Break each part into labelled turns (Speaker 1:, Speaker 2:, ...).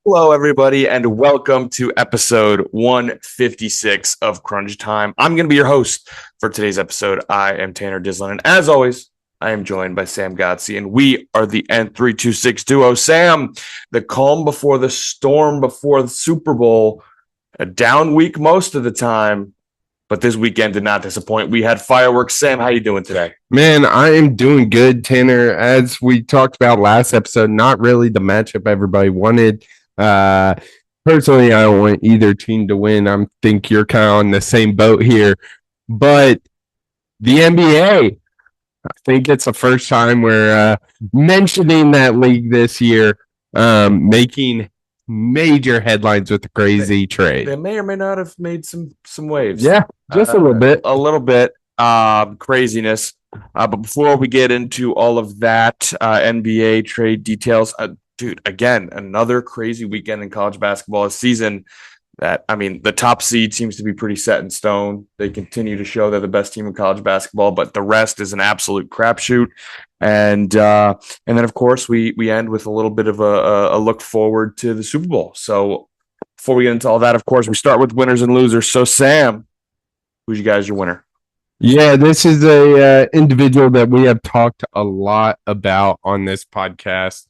Speaker 1: Hello, everybody, and welcome to episode 156 of Crunch Time. I'm going to be your host for today's episode. I am Tanner Dislin, and as always, I am joined by Sam Gotzi, and we are the N326 duo. Sam, the calm before the storm before the Super Bowl, a down week most of the time, but this weekend did not disappoint. We had fireworks. Sam, how you doing today?
Speaker 2: Man, I am doing good, Tanner. As we talked about last episode, not really the matchup everybody wanted. Uh, Personally, I don't want either team to win. I think you're kind of on the same boat here. But the NBA, I think it's the first time we're mentioning that league this year, making major headlines with the crazy trade.
Speaker 1: They may or may not have made some waves.
Speaker 2: Yeah, just a little bit.
Speaker 1: A little bit. Craziness. But before we get into all of that NBA trade details, dude, again, another crazy weekend in college basketball, a season that, I mean, the top seed seems to be pretty set in stone. They continue to show they're the best team in college basketball, but the rest is an absolute crapshoot. And then, of course, we end with a little bit of a look forward to the Super Bowl. So before we get into all that, of course, we start with winners and losers. So, Sam, who's you guys your winner?
Speaker 2: Yeah, this is a individual that we have talked a lot about on this podcast.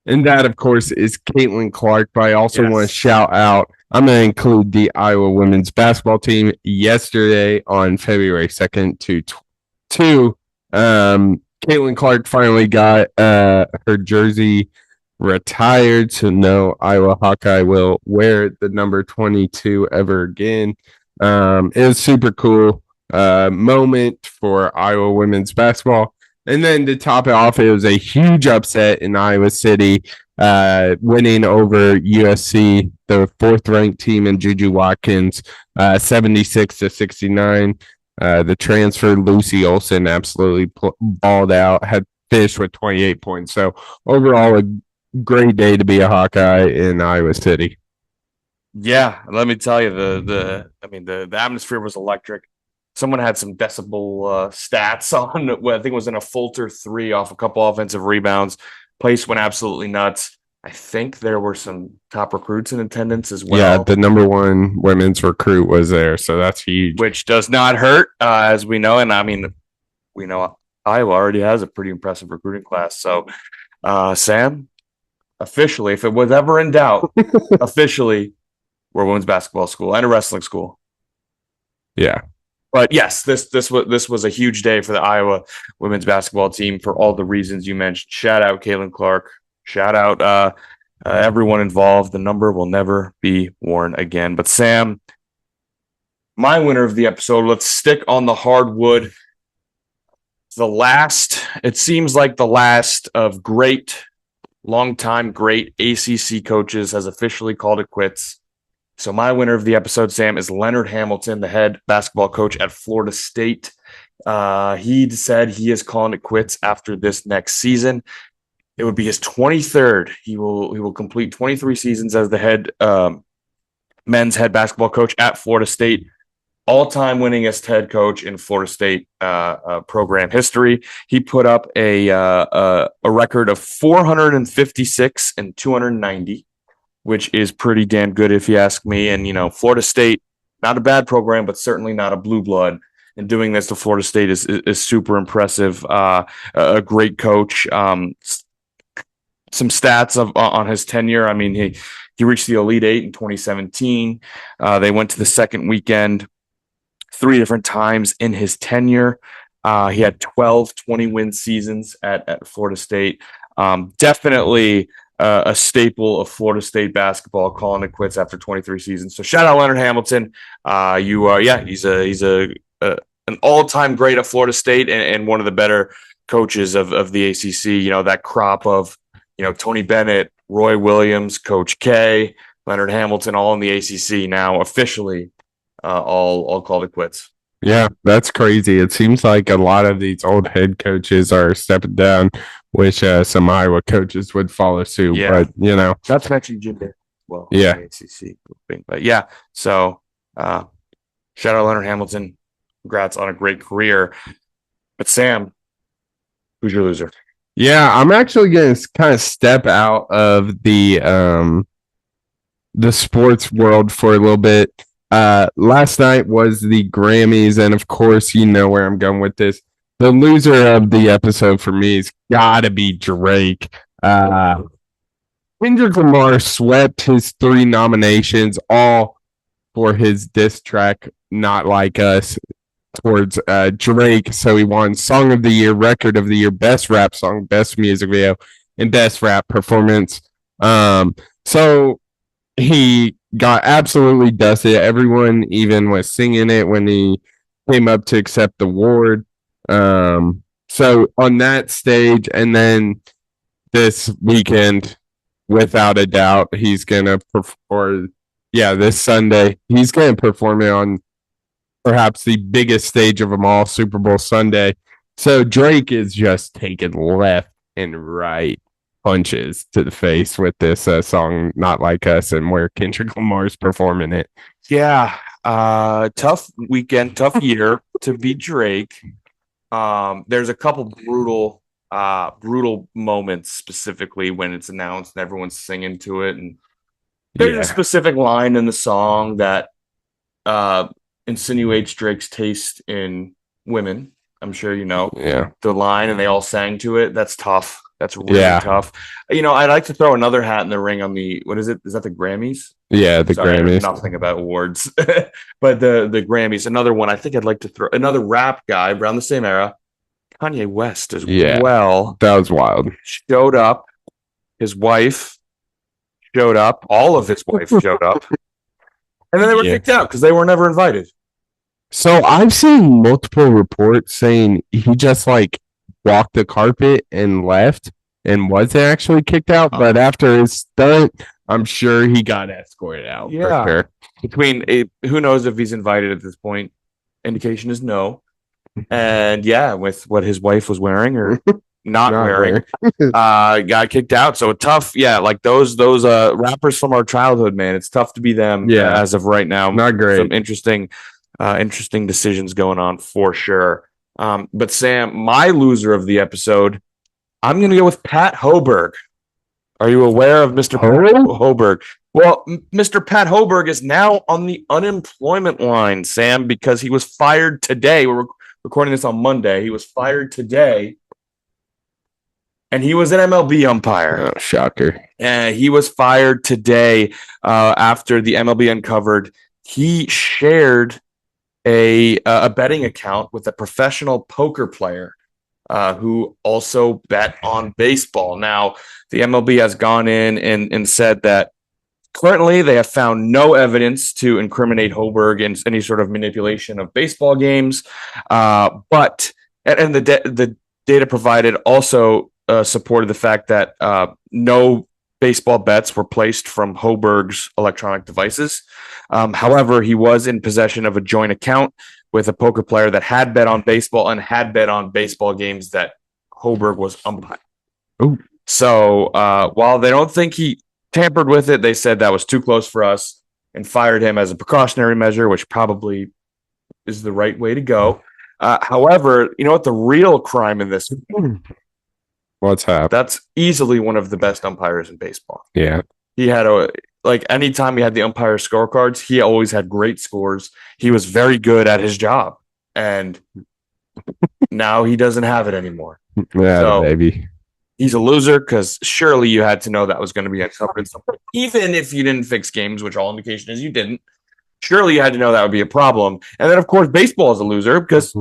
Speaker 2: And that, of course, is Caitlin Clark. But I also want to shout out, I'm going to include the Iowa women's basketball team yesterday on February 2nd to Caitlin Clark finally got her jersey retired. So no Iowa Hawkeye will wear the number 22 ever again. It was super cool moment for Iowa women's basketball. And then to top it off, it was a huge upset in Iowa City, winning over USC, the fourth-ranked team in Juju Watkins, 76-69. The transfer, Lucy Olson, absolutely balled out, had finished with 28 points. So overall, a great day to be a Hawkeye in Iowa City.
Speaker 1: Yeah, let me tell you, the atmosphere was electric. Someone had some decibel stats on I think it was in a Fulter 3 off a couple offensive rebounds. Place went absolutely nuts. I think there were some top recruits in attendance as well.
Speaker 2: Yeah, the number one women's recruit was there, so that's huge.
Speaker 1: Which does not hurt, as we know. And I mean, we know Iowa already has a pretty impressive recruiting class. So, Sam, officially, if it was ever in doubt, officially, we're a women's basketball school and a wrestling school.
Speaker 2: Yeah.
Speaker 1: But yes, this was a huge day for the Iowa women's basketball team for all the reasons you mentioned. Shout out Caitlin Clark. Shout out everyone involved. The number will never be worn again. But Sam, my winner of the episode, let's stick on the hardwood. It seems like the last of longtime great ACC coaches has officially called it quits. So my winner of the episode, Sam, is Leonard Hamilton, the head basketball coach at Florida State. He said he is calling it quits after this next season. It would be his 23rd. He will complete 23 seasons as the men's head basketball coach at Florida State. All-time winningest head coach in Florida State program history. He put up a record of 456 and 290. Which is pretty damn good if you ask me. And, Florida State, not a bad program, but certainly not a blue blood. And doing this to Florida State is super impressive. A great coach. Some stats on his tenure. I mean, he reached the Elite Eight in 2017. They went to the second weekend 3 different times in his tenure. He had 12 20-win seasons at Florida State. Definitely a staple of Florida State basketball, calling it quits after 23 seasons. So shout out Leonard Hamilton. He's an all-time great at Florida State and one of the better coaches of the ACC. That crop of Tony Bennett, Roy Williams, Coach K, Leonard Hamilton, all in the ACC now officially all called it quits.
Speaker 2: Yeah, that's crazy. It seems like a lot of these old head coaches are stepping down. Wish some Iowa coaches would follow suit, but
Speaker 1: not to mention Jim Day. Well,
Speaker 2: yeah,
Speaker 1: ACC, but yeah. So, shout out Leonard Hamilton. Congrats on a great career. But Sam, who's your loser?
Speaker 2: Yeah, I'm actually going to kind of step out of the the sports world for a little bit. Last night was the Grammys, and of course, you know where I'm going with this. The loser of the episode for me has got to be Drake. Kendrick Lamar swept his 3 nominations, all for his diss track, Not Like Us, towards Drake. So he won Song of the Year, Record of the Year, Best Rap Song, Best Music Video, and Best Rap Performance. So he got absolutely dusted. Everyone even was singing it when he came up to accept the award. So on that stage, and then this weekend, without a doubt, he's gonna perform. Yeah, this Sunday, he's gonna perform it on perhaps the biggest stage of them all, Super Bowl Sunday. So Drake is just taking left and right punches to the face with this song Not Like Us, and where Kendrick Lamar's performing it.
Speaker 1: Yeah, tough weekend, tough year to beat Drake. There's a couple brutal moments, specifically when it's announced and everyone's singing to it, and there's a specific line in the song that insinuates Drake's taste in women. I'm sure you know the line, and they all sang to it. That's tough. That's really tough. You know, I'd like to throw another hat in the ring on the, what is it? Is that the Grammys?
Speaker 2: Yeah, the Grammys.
Speaker 1: Nothing about awards, but the Grammys. Another one. I think I'd like to throw another rap guy around the same era, Kanye West as well.
Speaker 2: That was wild.
Speaker 1: Showed up. His wife showed up. All of his wife showed up, and then they were kicked out because they were never invited.
Speaker 2: So I've seen multiple reports saying he just walked the carpet and left and wasn't actually kicked out, but after his stunt, I'm sure he got escorted out.
Speaker 1: Yeah. For sure. Between who knows if he's invited at this point? Indication is no. And with what his wife was wearing or not wearing, got kicked out. So tough. Yeah, like those rappers from our childhood, man. It's tough to be them. As of right now.
Speaker 2: Not great.
Speaker 1: Some interesting decisions going on for sure. But Sam, my loser of the episode, I'm going to go with Pat Hoberg. Are you aware of Mr. Pat Hoberg? Well, Mr. Pat Hoberg is now on the unemployment line, Sam, because he was fired today. We're recording this on Monday. He was fired today, and he was an MLB umpire.
Speaker 2: Oh, shocker.
Speaker 1: He was fired today after the MLB uncovered he shared a betting account with a professional poker player who also bet on baseball. Now, the MLB has gone in and said that currently they have found no evidence to incriminate Hoberg in any sort of manipulation of baseball games. But the data provided also supported the fact that no baseball bets were placed from Hoberg's electronic devices. However, he was in possession of a joint account with a poker player that had bet on baseball and had bet on baseball games that Hoberg was umpiring.
Speaker 2: Ooh.
Speaker 1: So while they don't think he tampered with it, they said that was too close for us and fired him as a precautionary measure, which probably is the right way to go. However, you know what the real crime in this?
Speaker 2: What's happened?
Speaker 1: That's easily one of the best umpires in baseball.
Speaker 2: Yeah.
Speaker 1: He had anytime he had the umpire scorecards, he always had great scores. He was very good at his job. And now he doesn't have it anymore.
Speaker 2: Yeah, so, baby.
Speaker 1: He's a loser because surely you had to know that was going to be uncovered. Even if you didn't fix games, which all indication is you didn't, surely you had to know that would be a problem. And then, of course, baseball is a loser because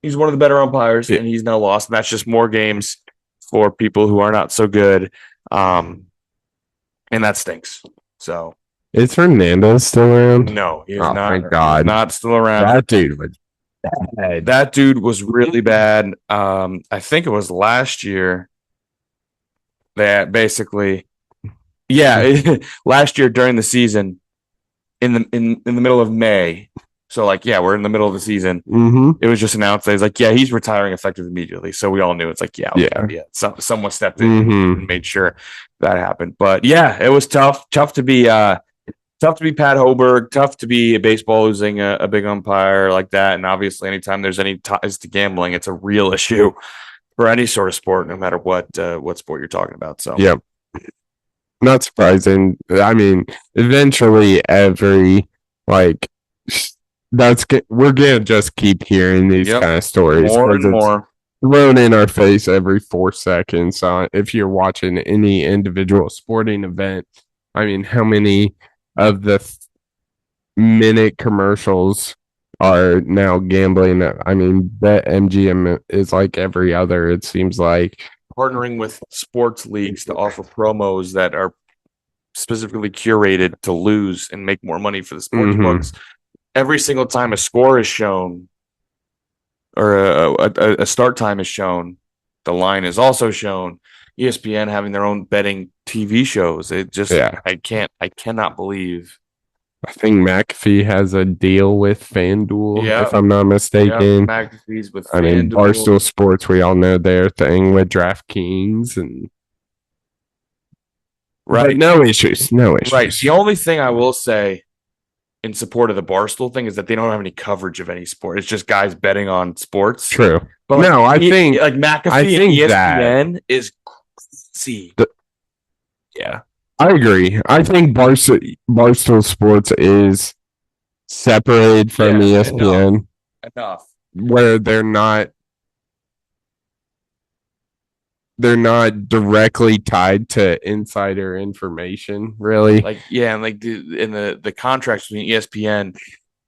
Speaker 1: he's one of the better umpires and he's now lost. And that's just more games for people who are not so good. And that stinks. So
Speaker 2: is Hernandez still around?
Speaker 1: No, he is not.
Speaker 2: Thank God.
Speaker 1: Not still around.
Speaker 2: That dude was bad.
Speaker 1: That dude was really bad. I think it was last year that basically last year during the season in the middle of May. So we're in the middle of the season.
Speaker 2: Mm-hmm.
Speaker 1: It was just announced that he's he's retiring effective immediately. So we all knew it's someone stepped in and made sure that happened. But it was tough to be Pat Hoberg, tough to be a baseball losing a big umpire like that. And obviously anytime there's any ties to gambling, it's a real issue for any sort of sport, no matter what sport you're talking about. So
Speaker 2: Not surprising. I mean, eventually we're gonna just keep hearing these kind of stories
Speaker 1: more and more
Speaker 2: thrown in our face every 4 seconds. If you're watching any individual sporting event, I mean, how many of the minute commercials are now gambling? I mean, BetMGM is like every other, it seems like.
Speaker 1: Partnering with sports leagues to offer promos that are specifically curated to lose and make more money for the sports books. Every single time a score is shown or a start time is shown, the line is also shown. ESPN having their own betting TV shows. It just, I cannot believe.
Speaker 2: I think McAfee has a deal with FanDuel, if I'm not mistaken.
Speaker 1: McAfee's with
Speaker 2: FanDuel. I mean, Barstool Sports, we all know their thing with DraftKings and
Speaker 1: right.
Speaker 2: But no issues.
Speaker 1: Right. The only thing I will say in support of the Barstool thing is that they don't have any coverage of any sport. It's just guys betting on sports.
Speaker 2: True.
Speaker 1: But
Speaker 2: I think
Speaker 1: like McAfee and ESPN is crazy.
Speaker 2: Yeah. I agree. I think Barstool Sports is separated from ESPN.
Speaker 1: Enough.
Speaker 2: Where they're not directly tied to insider information, really.
Speaker 1: And the contracts between ESPN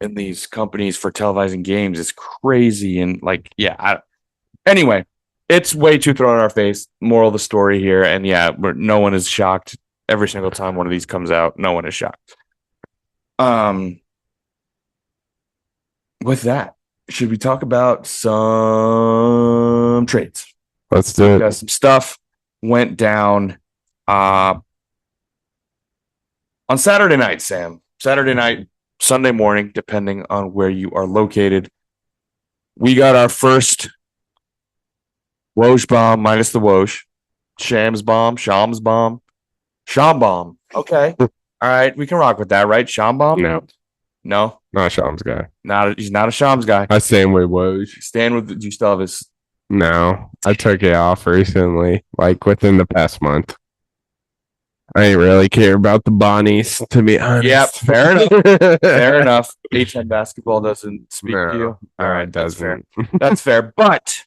Speaker 1: and these companies for televising games is crazy. And anyway, it's way too thrown in our face. Moral of the story here, and no one is shocked. Every single time one of these comes out, no one is shocked. With that, should we talk about some trades?
Speaker 2: Let's do it.
Speaker 1: Some stuff went down on Saturday night, Sam. Saturday night, Sunday morning, depending on where you are located. We got our first Woj bomb minus the Woj. Shams bomb. Sham bomb. Okay. All right. We can rock with that, right? Sham bomb? No?
Speaker 2: Not a Shams guy.
Speaker 1: He's not a Shams guy.
Speaker 2: I stand with Woj.
Speaker 1: Do you still have his?
Speaker 2: No. I took it off recently, like within the past month. I ain't really care about the Bonnies, to be honest.
Speaker 1: Yep, fair enough. Fair enough. H10 basketball doesn't speak to you.
Speaker 2: All right, that's fair.
Speaker 1: That's fair. But,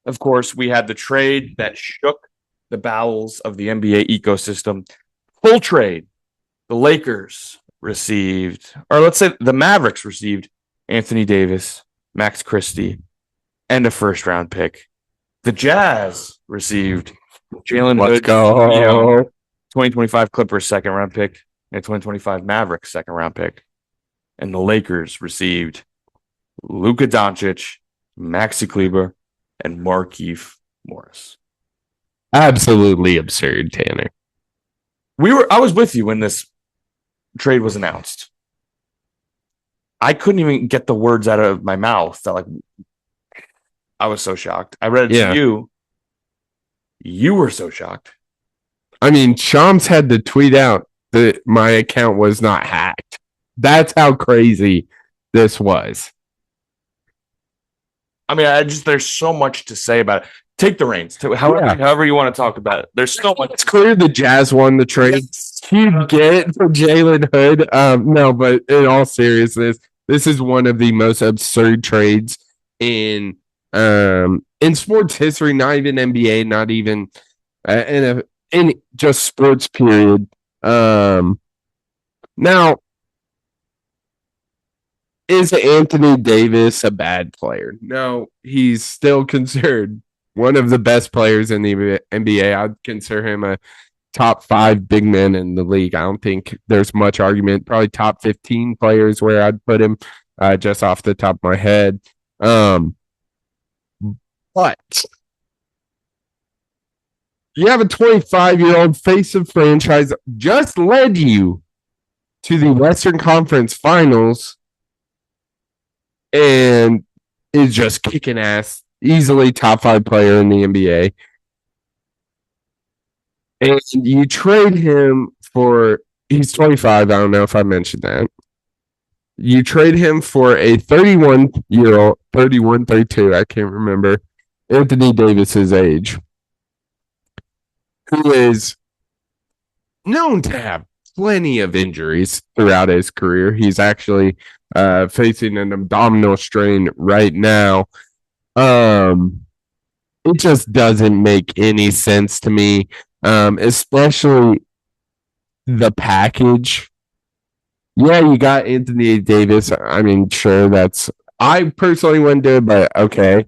Speaker 1: of course, we had the trade that shook the bowels of the NBA ecosystem. Full trade. The Lakers received, or let's say the Mavericks received Anthony Davis, Max Christie, and a first-round pick. The Jazz received Jalen Hood.
Speaker 2: Let's go.
Speaker 1: 2025 Clippers second-round pick and 2025 Mavericks second-round pick. And the Lakers received Luka Doncic, Maxi Kleber, and Markieff Morris.
Speaker 2: Absolutely absurd, Tanner.
Speaker 1: I was with you when this trade was announced. I couldn't even get the words out of my mouth. I was so shocked. I read it to you. You were so shocked.
Speaker 2: I memean, Shams had to tweet out that my account was not hacked. That's how crazy this was.
Speaker 1: I mean, there's so much to say about it. Take the reins. However you want to talk about it. There's so much.
Speaker 2: It's clear the Jazz won the trade. Huge get for Jalen Hood. No, but in all seriousness, this is one of the most absurd trades in sports history. Not even NBA. Not even in just sports. Period. Now, is Anthony Davis a bad player? No, he's still considered one of the best players in the NBA. I'd consider him a top 5 big men in the league. I don't think there's much argument. Probably top 15 players where I'd put him just off the top of my head. But you have a 25-year-old face of franchise just led you to the Western Conference Finals and is just kicking ass. Easily top 5 player in the NBA. And you trade him for, he's 25. I don't know if I mentioned that. You trade him for a 31-year-old, 32, I can't remember, Anthony Davis's age, who is known to have plenty of injuries throughout his career. He's actually facing an abdominal strain right now. It just doesn't make any sense to me, especially the package. Yeah, you got Anthony Davis. I mean, sure, I personally wouldn't do it, but okay.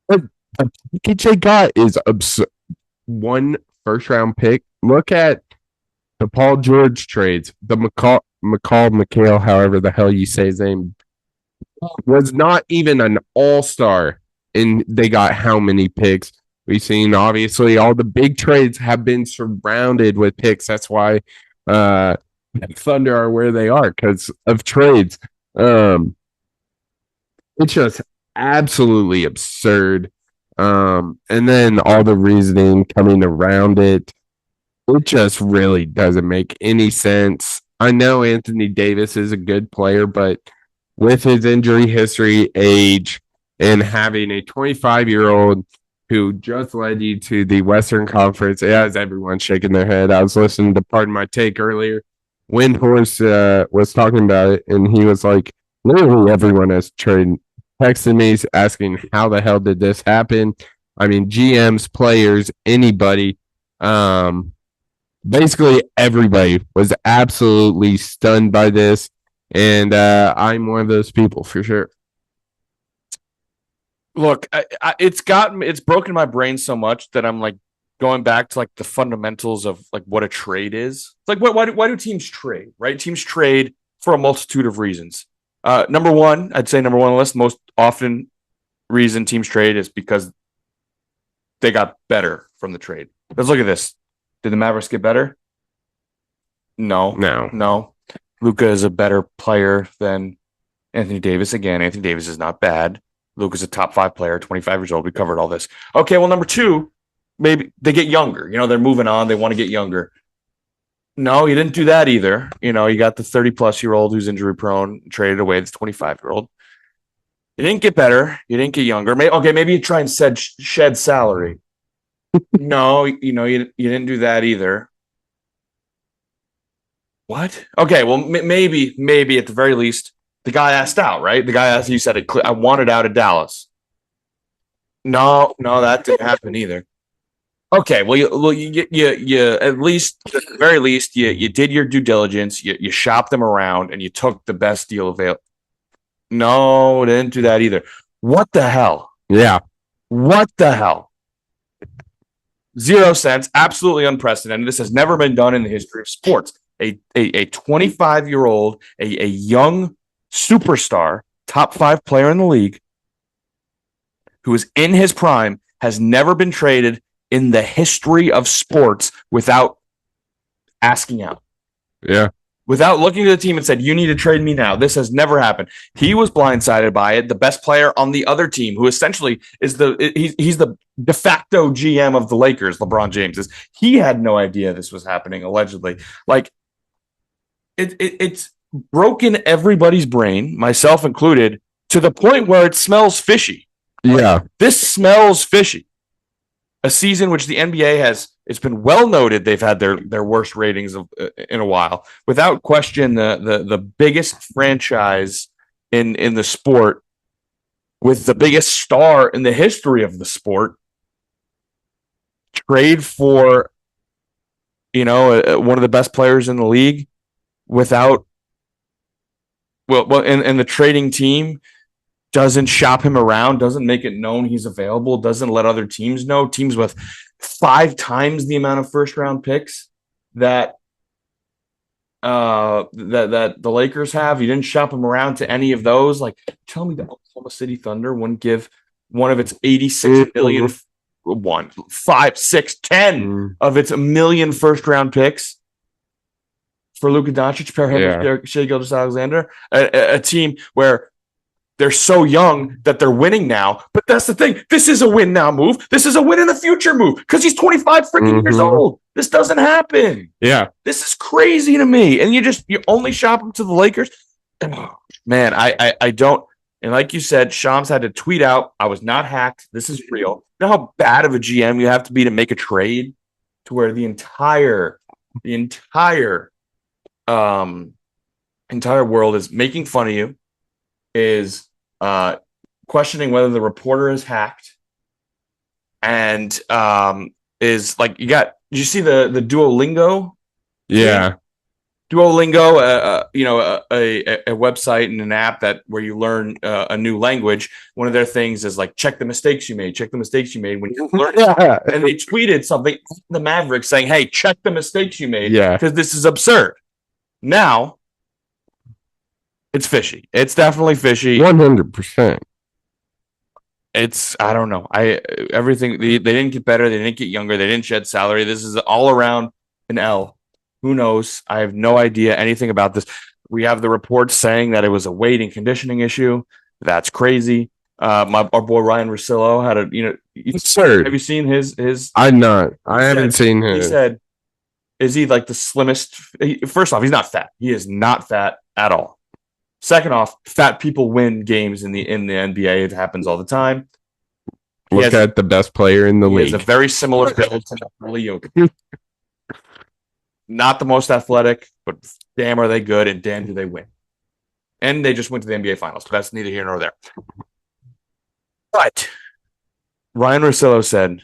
Speaker 2: But the package they got is absurd. 1 first-round pick. Look at the Paul George trades. The McHale, however the hell you say his name, was not even an all-star, and they got how many picks? We've seen, obviously, all the big trades have been surrounded with picks. That's why Thunder are where they are, because of trades. It's just absolutely absurd. And then all the reasoning coming around it just really doesn't make any sense. I know Anthony Davis is a good player, but with his injury history, age, and having a 25-year-old who just led you to the Western Conference, as everyone shaking their head. I was listening to Pardon My Take earlier. Windhorse was talking about it, and he was like, literally everyone has texted me asking how the hell did this happen. I mean, GMs, players, anybody, basically everybody was absolutely stunned by this, and I'm one of those people for sure.
Speaker 1: Look, it's broken my brain so much that I'm like going back to like the fundamentals of like what a trade is. It's like why do teams trade, right? Teams trade for a multitude of reasons. Number one on the list, most often reason teams trade is because they got better from the trade. Let's look at this. Did the Mavericks get better? No. Luka is a better player than Anthony Davis. Again, Anthony Davis is not bad. Luka's a top 5 player, 25 years old. We covered all this. Okay, well, number 2, maybe they get younger. They're moving on. They want to get younger. No, you didn't do that either. You got the 30-plus-year-old who's injury-prone, traded away this 25-year-old. You didn't get better. You didn't get younger. Maybe you try and shed salary. No, you didn't do that either. What? Okay, well, maybe at the very least, the guy asked out, right? The guy asked, you said, I wanted out of Dallas. No, that didn't happen either. Okay, well, you at least, at the very least, you did your due diligence. You shopped them around, and you took the best deal available. No, they didn't do that either. What the hell?
Speaker 2: Yeah.
Speaker 1: What the hell? 0 cents. Absolutely unprecedented. This has never been done in the history of sports. A 25-year-old, a young superstar, top 5 player in the league, who is in his prime, has never been traded in the history of sports without asking out.
Speaker 2: Yeah.
Speaker 1: Without looking at the team and said, you need to trade me now. This has never happened. He was blindsided by it. The best player on the other team, who essentially is he's the de facto GM of the Lakers, LeBron James, he had no idea this was happening, allegedly. Like, it's broken everybody's brain, myself included, to the point where it smells fishy.
Speaker 2: Yeah.
Speaker 1: Like, this smells fishy. A season which the NBA it's been well noted they've had their worst ratings in a while. Without question, the biggest franchise in the sport, with the biggest star in the history of the sport, trade for one of the best players in the league without and the trading team doesn't shop him around, doesn't make it known he's available, doesn't let other teams know. Teams with 5 times the amount of first-round picks that the Lakers have. You didn't shop him around to any of those. Like, tell me the Oklahoma City Thunder wouldn't give one of its 86 million, 5, 6, 10 of its million first-round picks for Luka Doncic, pair him with Shai Gilgeous-Alexander, a team where they're so young that they're winning now. But that's the thing. This is a win now move. This is a win in the future move because he's 25 freaking years old. This doesn't happen.
Speaker 2: Yeah.
Speaker 1: This is crazy to me. And you only shop him to the Lakers. Oh, man, I don't. And like you said, Shams had to tweet out, I was not hacked. This is real. You know how bad of a GM you have to be to make a trade to where the entire The entire world is making fun of you, is questioning whether the reporter is hacked, and is like, did you see the Duolingo?
Speaker 2: Yeah.
Speaker 1: Thing? Duolingo, a website and an app where you learn a new language. One of their things is like, check the mistakes you made. Check the mistakes you made when you learn. Yeah. And they tweeted something, the Mavericks, saying, "Hey, check the mistakes you made.
Speaker 2: Yeah,
Speaker 1: because this is absurd." Now, it's fishy. It's definitely fishy.
Speaker 2: 100%.
Speaker 1: I don't know. Everything they didn't get better. They didn't get younger. They didn't shed salary. This is all around an L. Who knows? I have no idea anything about this. We have the reports saying that it was a weight and conditioning issue. That's crazy. Our boy Ryan Russillo had
Speaker 2: absurd.
Speaker 1: Have you seen his?
Speaker 2: I'm not. I haven't seen his.
Speaker 1: He said, "Is he like the slimmest?" First off, he's not fat. He is not fat at all. Second off, fat people win games in the NBA. It happens all the time.
Speaker 2: Look at the best player in the league.
Speaker 1: He has a very similar build to Luka. Not the most athletic, but damn, are they good, and damn, do they win. And they just went to the NBA Finals. That's neither here nor there. But Ryan Russillo said,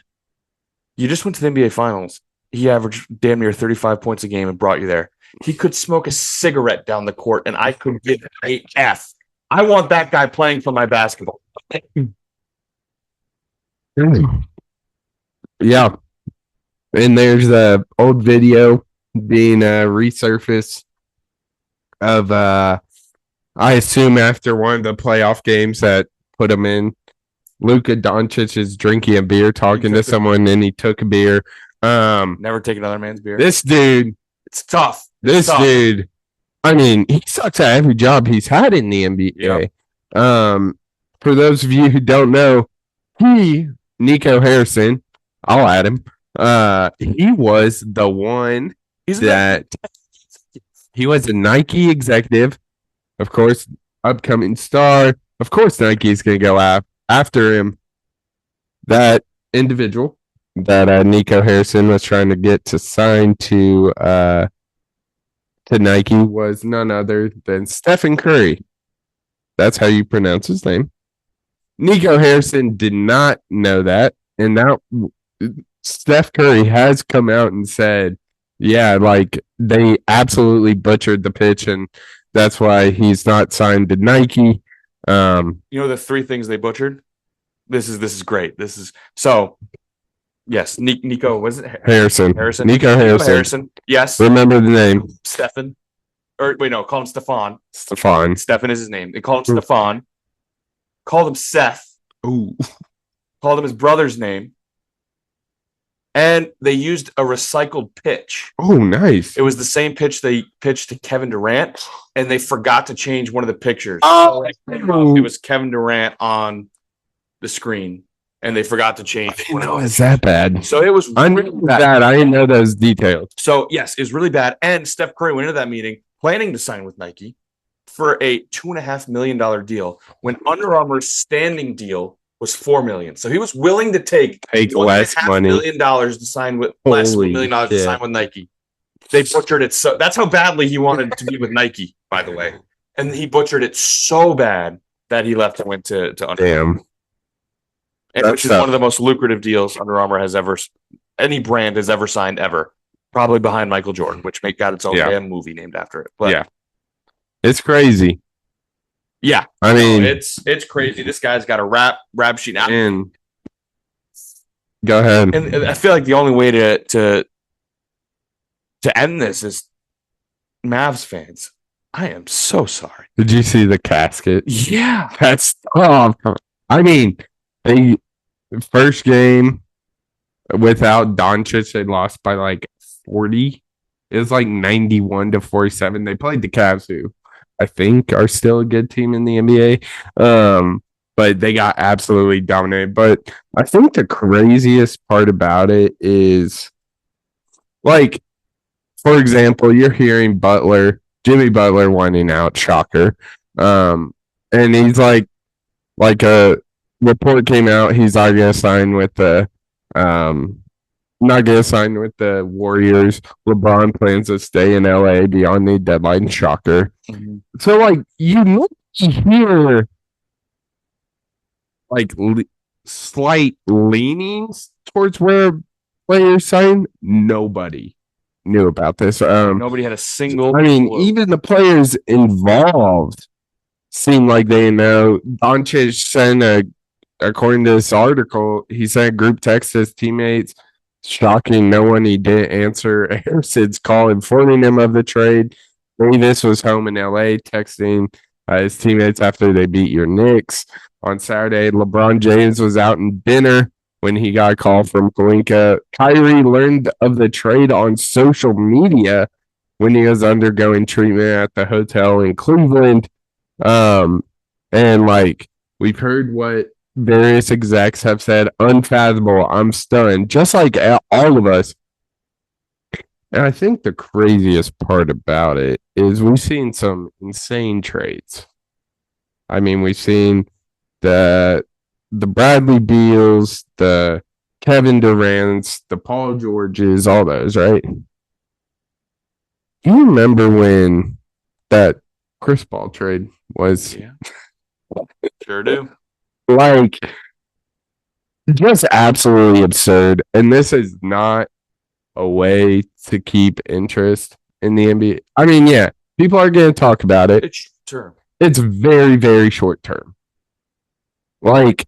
Speaker 1: "You just went to the NBA Finals. He averaged damn near 35 points a game and brought you there. He could smoke a cigarette down the court, and I could give a F. I want that guy playing for my basketball."
Speaker 2: Yeah. And there's the old video being resurfaced of I assume after one of the playoff games that put him in. Luka Doncic is drinking a beer, talking to someone, and he took a beer.
Speaker 1: Never take another man's beer.
Speaker 2: This dude,
Speaker 1: it's tough.
Speaker 2: Dude, I mean, he sucks at every job he's had in the NBA. Yep. For those of you who don't know, Nico Harrison, I'll add him. He was the one he was a Nike executive, of course, upcoming star. Of course, Nike's going to go after him. That individual that Nico Harrison was trying to get to sign to Nike was none other than Stephen Curry. That's how you pronounce his name. Nico Harrison did not know that, and now Steph Curry has come out and said, yeah, like they absolutely butchered the pitch, and that's why he's not signed to Nike.
Speaker 1: The three things they butchered? This is great. Yes, Nico, was it
Speaker 2: Harrison? Nico Harrison.
Speaker 1: Yes.
Speaker 2: Remember the name.
Speaker 1: Stefan. Or wait, no, call him Stefan. Stefan is his name. They call him Stefan. Called him Seth.
Speaker 2: Ooh.
Speaker 1: Called him his brother's name. And they used a recycled pitch.
Speaker 2: Oh, nice.
Speaker 1: It was the same pitch they pitched to Kevin Durant, and they forgot to change one of the pictures.
Speaker 2: Oh.
Speaker 1: It was Kevin Durant on the screen, and they forgot to change.
Speaker 2: I didn't know it was that bad.
Speaker 1: So it was
Speaker 2: really bad. I didn't know those details.
Speaker 1: So, yes, it was really bad. And Steph Curry went into that meeting planning to sign with Nike for a $2.5 million deal when Under Armour's standing deal was $4 million. So he was willing to take
Speaker 2: less money.
Speaker 1: $1.5 million to sign with less than $1 million to sign with Nike. They butchered it. So that's how badly he wanted to be with Nike, by the way. And he butchered it so bad that he left and went to Under Armour. And which is one of the most lucrative deals Under Armour any brand has ever signed ever. Probably behind Michael Jordan, which got its own damn movie named after it. But,
Speaker 2: it's crazy.
Speaker 1: Yeah,
Speaker 2: I mean,
Speaker 1: it's crazy. This guy's got a rap sheet now.
Speaker 2: And go ahead.
Speaker 1: And I feel like the only way to end this is Mavs fans. I am so sorry.
Speaker 2: Did you see the casket?
Speaker 1: Yeah,
Speaker 2: that's tough. I mean, first game without Doncic, they lost by like 40. It was like 91-47. They played the Cavs, who I think are still a good team in the NBA. But they got absolutely dominated. But I think the craziest part about it is, like, for example, you're hearing Jimmy Butler whining out, shocker. And he's like a report came out, he's not going to sign with the not going to sign with the Warriors. LeBron plans to stay in LA beyond the deadline. Shocker. Mm-hmm. So, like, you hear like slight leanings towards where players sign. Nobody knew about this.
Speaker 1: Nobody had a single.
Speaker 2: I mean, even the players involved seem like they know. Doncic sent according to this article, he sent a group text to his teammates. Shocking, no one he didn't answer Harrison's call informing him of the trade. Davis was home in LA texting his teammates after they beat your Knicks. On Saturday, LeBron James was out in dinner when he got a call from Pelinka. Kyrie learned of the trade on social media when he was undergoing treatment at the hotel in Cleveland. And like we've heard what various execs have said, unfathomable. I'm stunned, just like all of us. And I think the craziest part about it is we've seen some insane trades. I mean, we've seen the Bradley Beals, the Kevin Durant's, the Paul Georges, all those, right? Do you remember when that Chris Paul trade was?
Speaker 1: Yeah. Sure do.
Speaker 2: Like, just absolutely absurd. And this is not a way to keep interest in the NBA. I mean, yeah, people are going to talk about it.
Speaker 1: It's short term.
Speaker 2: It's very, very short term. Like,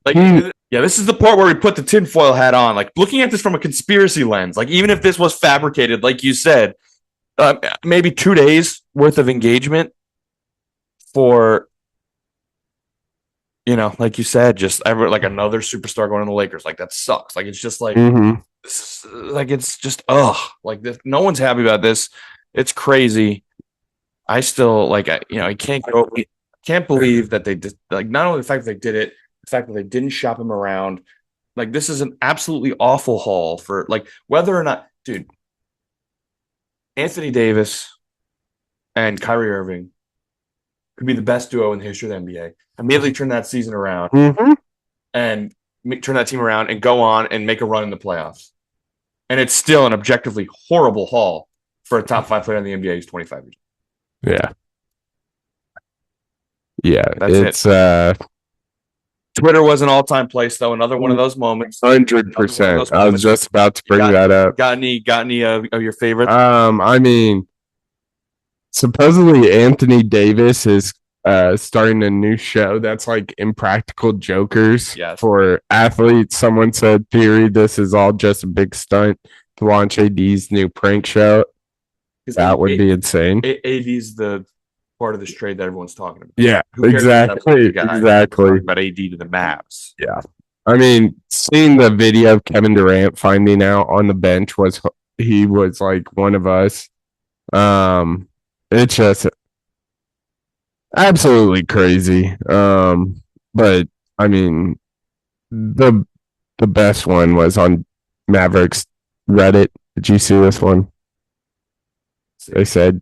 Speaker 1: yeah, this is the part where we put the tinfoil hat on. Like, looking at this from a conspiracy lens, like, even if this was fabricated, like you said, maybe 2 days worth of engagement for, you know, like you said, just like another superstar going to the Lakers. Like, that sucks. Like, it's just like, it's just, like, no one's happy about this. It's crazy. I still, like, I can't believe that they did, like, not only the fact that they did it, the fact that they didn't shop him around. Like, this is an absolutely awful haul for, like, whether or not, dude, Anthony Davis and Kyrie Irving could be the best duo in the history of the NBA. Immediately turn that season around and turn that team around and go on and make a run in the playoffs. And it's still an objectively horrible haul for a top 5 player in the NBA who's 25 years old.
Speaker 2: Yeah. Yeah,
Speaker 1: that's it. Twitter was an all-time place, though. Another one of those moments.
Speaker 2: 100%. I was just about to bring that up.
Speaker 1: Got any of your favorites?
Speaker 2: I mean, supposedly Anthony Davis is starting a new show that's like Impractical Jokers for athletes. Someone said, theory, this is all just a big stunt to launch AD's new prank show. That would be insane.
Speaker 1: AD's the part of this trade that everyone's talking about.
Speaker 2: Yeah, exactly.
Speaker 1: About AD to the Mavs.
Speaker 2: Yeah. I mean, seeing the video of Kevin Durant finding out on the bench he was like one of us. It's just absolutely crazy. But I mean, the best one was on Mavericks Reddit. Did you see this one? They said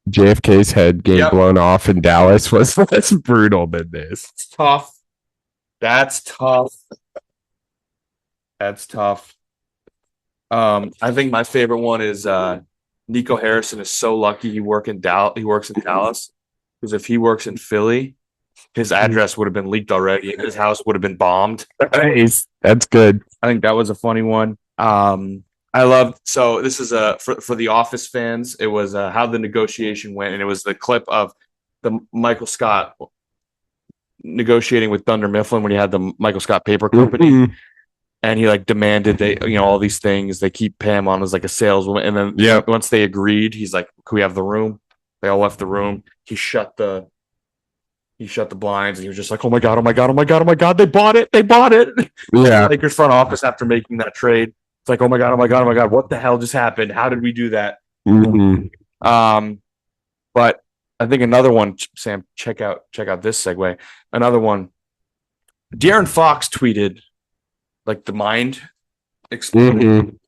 Speaker 2: JFK's head getting blown off in Dallas was less brutal than this.
Speaker 1: It's tough. That's tough. I think my favorite one is Nico Harrison is so lucky he works in Dallas, because if he works in Philly, his address would have been leaked already and his house would have been bombed.
Speaker 2: Nice. That's good.
Speaker 1: I think that was a funny one. So this is for the Office fans. It was how the negotiation went, and it was the clip of the Michael Scott negotiating with Dunder Mifflin when he had the Michael Scott Paper Company, and he like demanded all these things. They keep Pam on as like a saleswoman, and then once they agreed, he's like, "Can we have the room?" They all left the room. He shut the blinds, and he was just like, "Oh my god, oh my god, oh my god, oh my god! They bought it! They bought it!"
Speaker 2: Yeah,
Speaker 1: Lakers front office after making that trade. It's like, oh my god, oh my god, oh my god! What the hell just happened? How did we do that? But I think another one, Sam, check out this segue. Another one, De'Aaron Fox tweeted like the mind exploding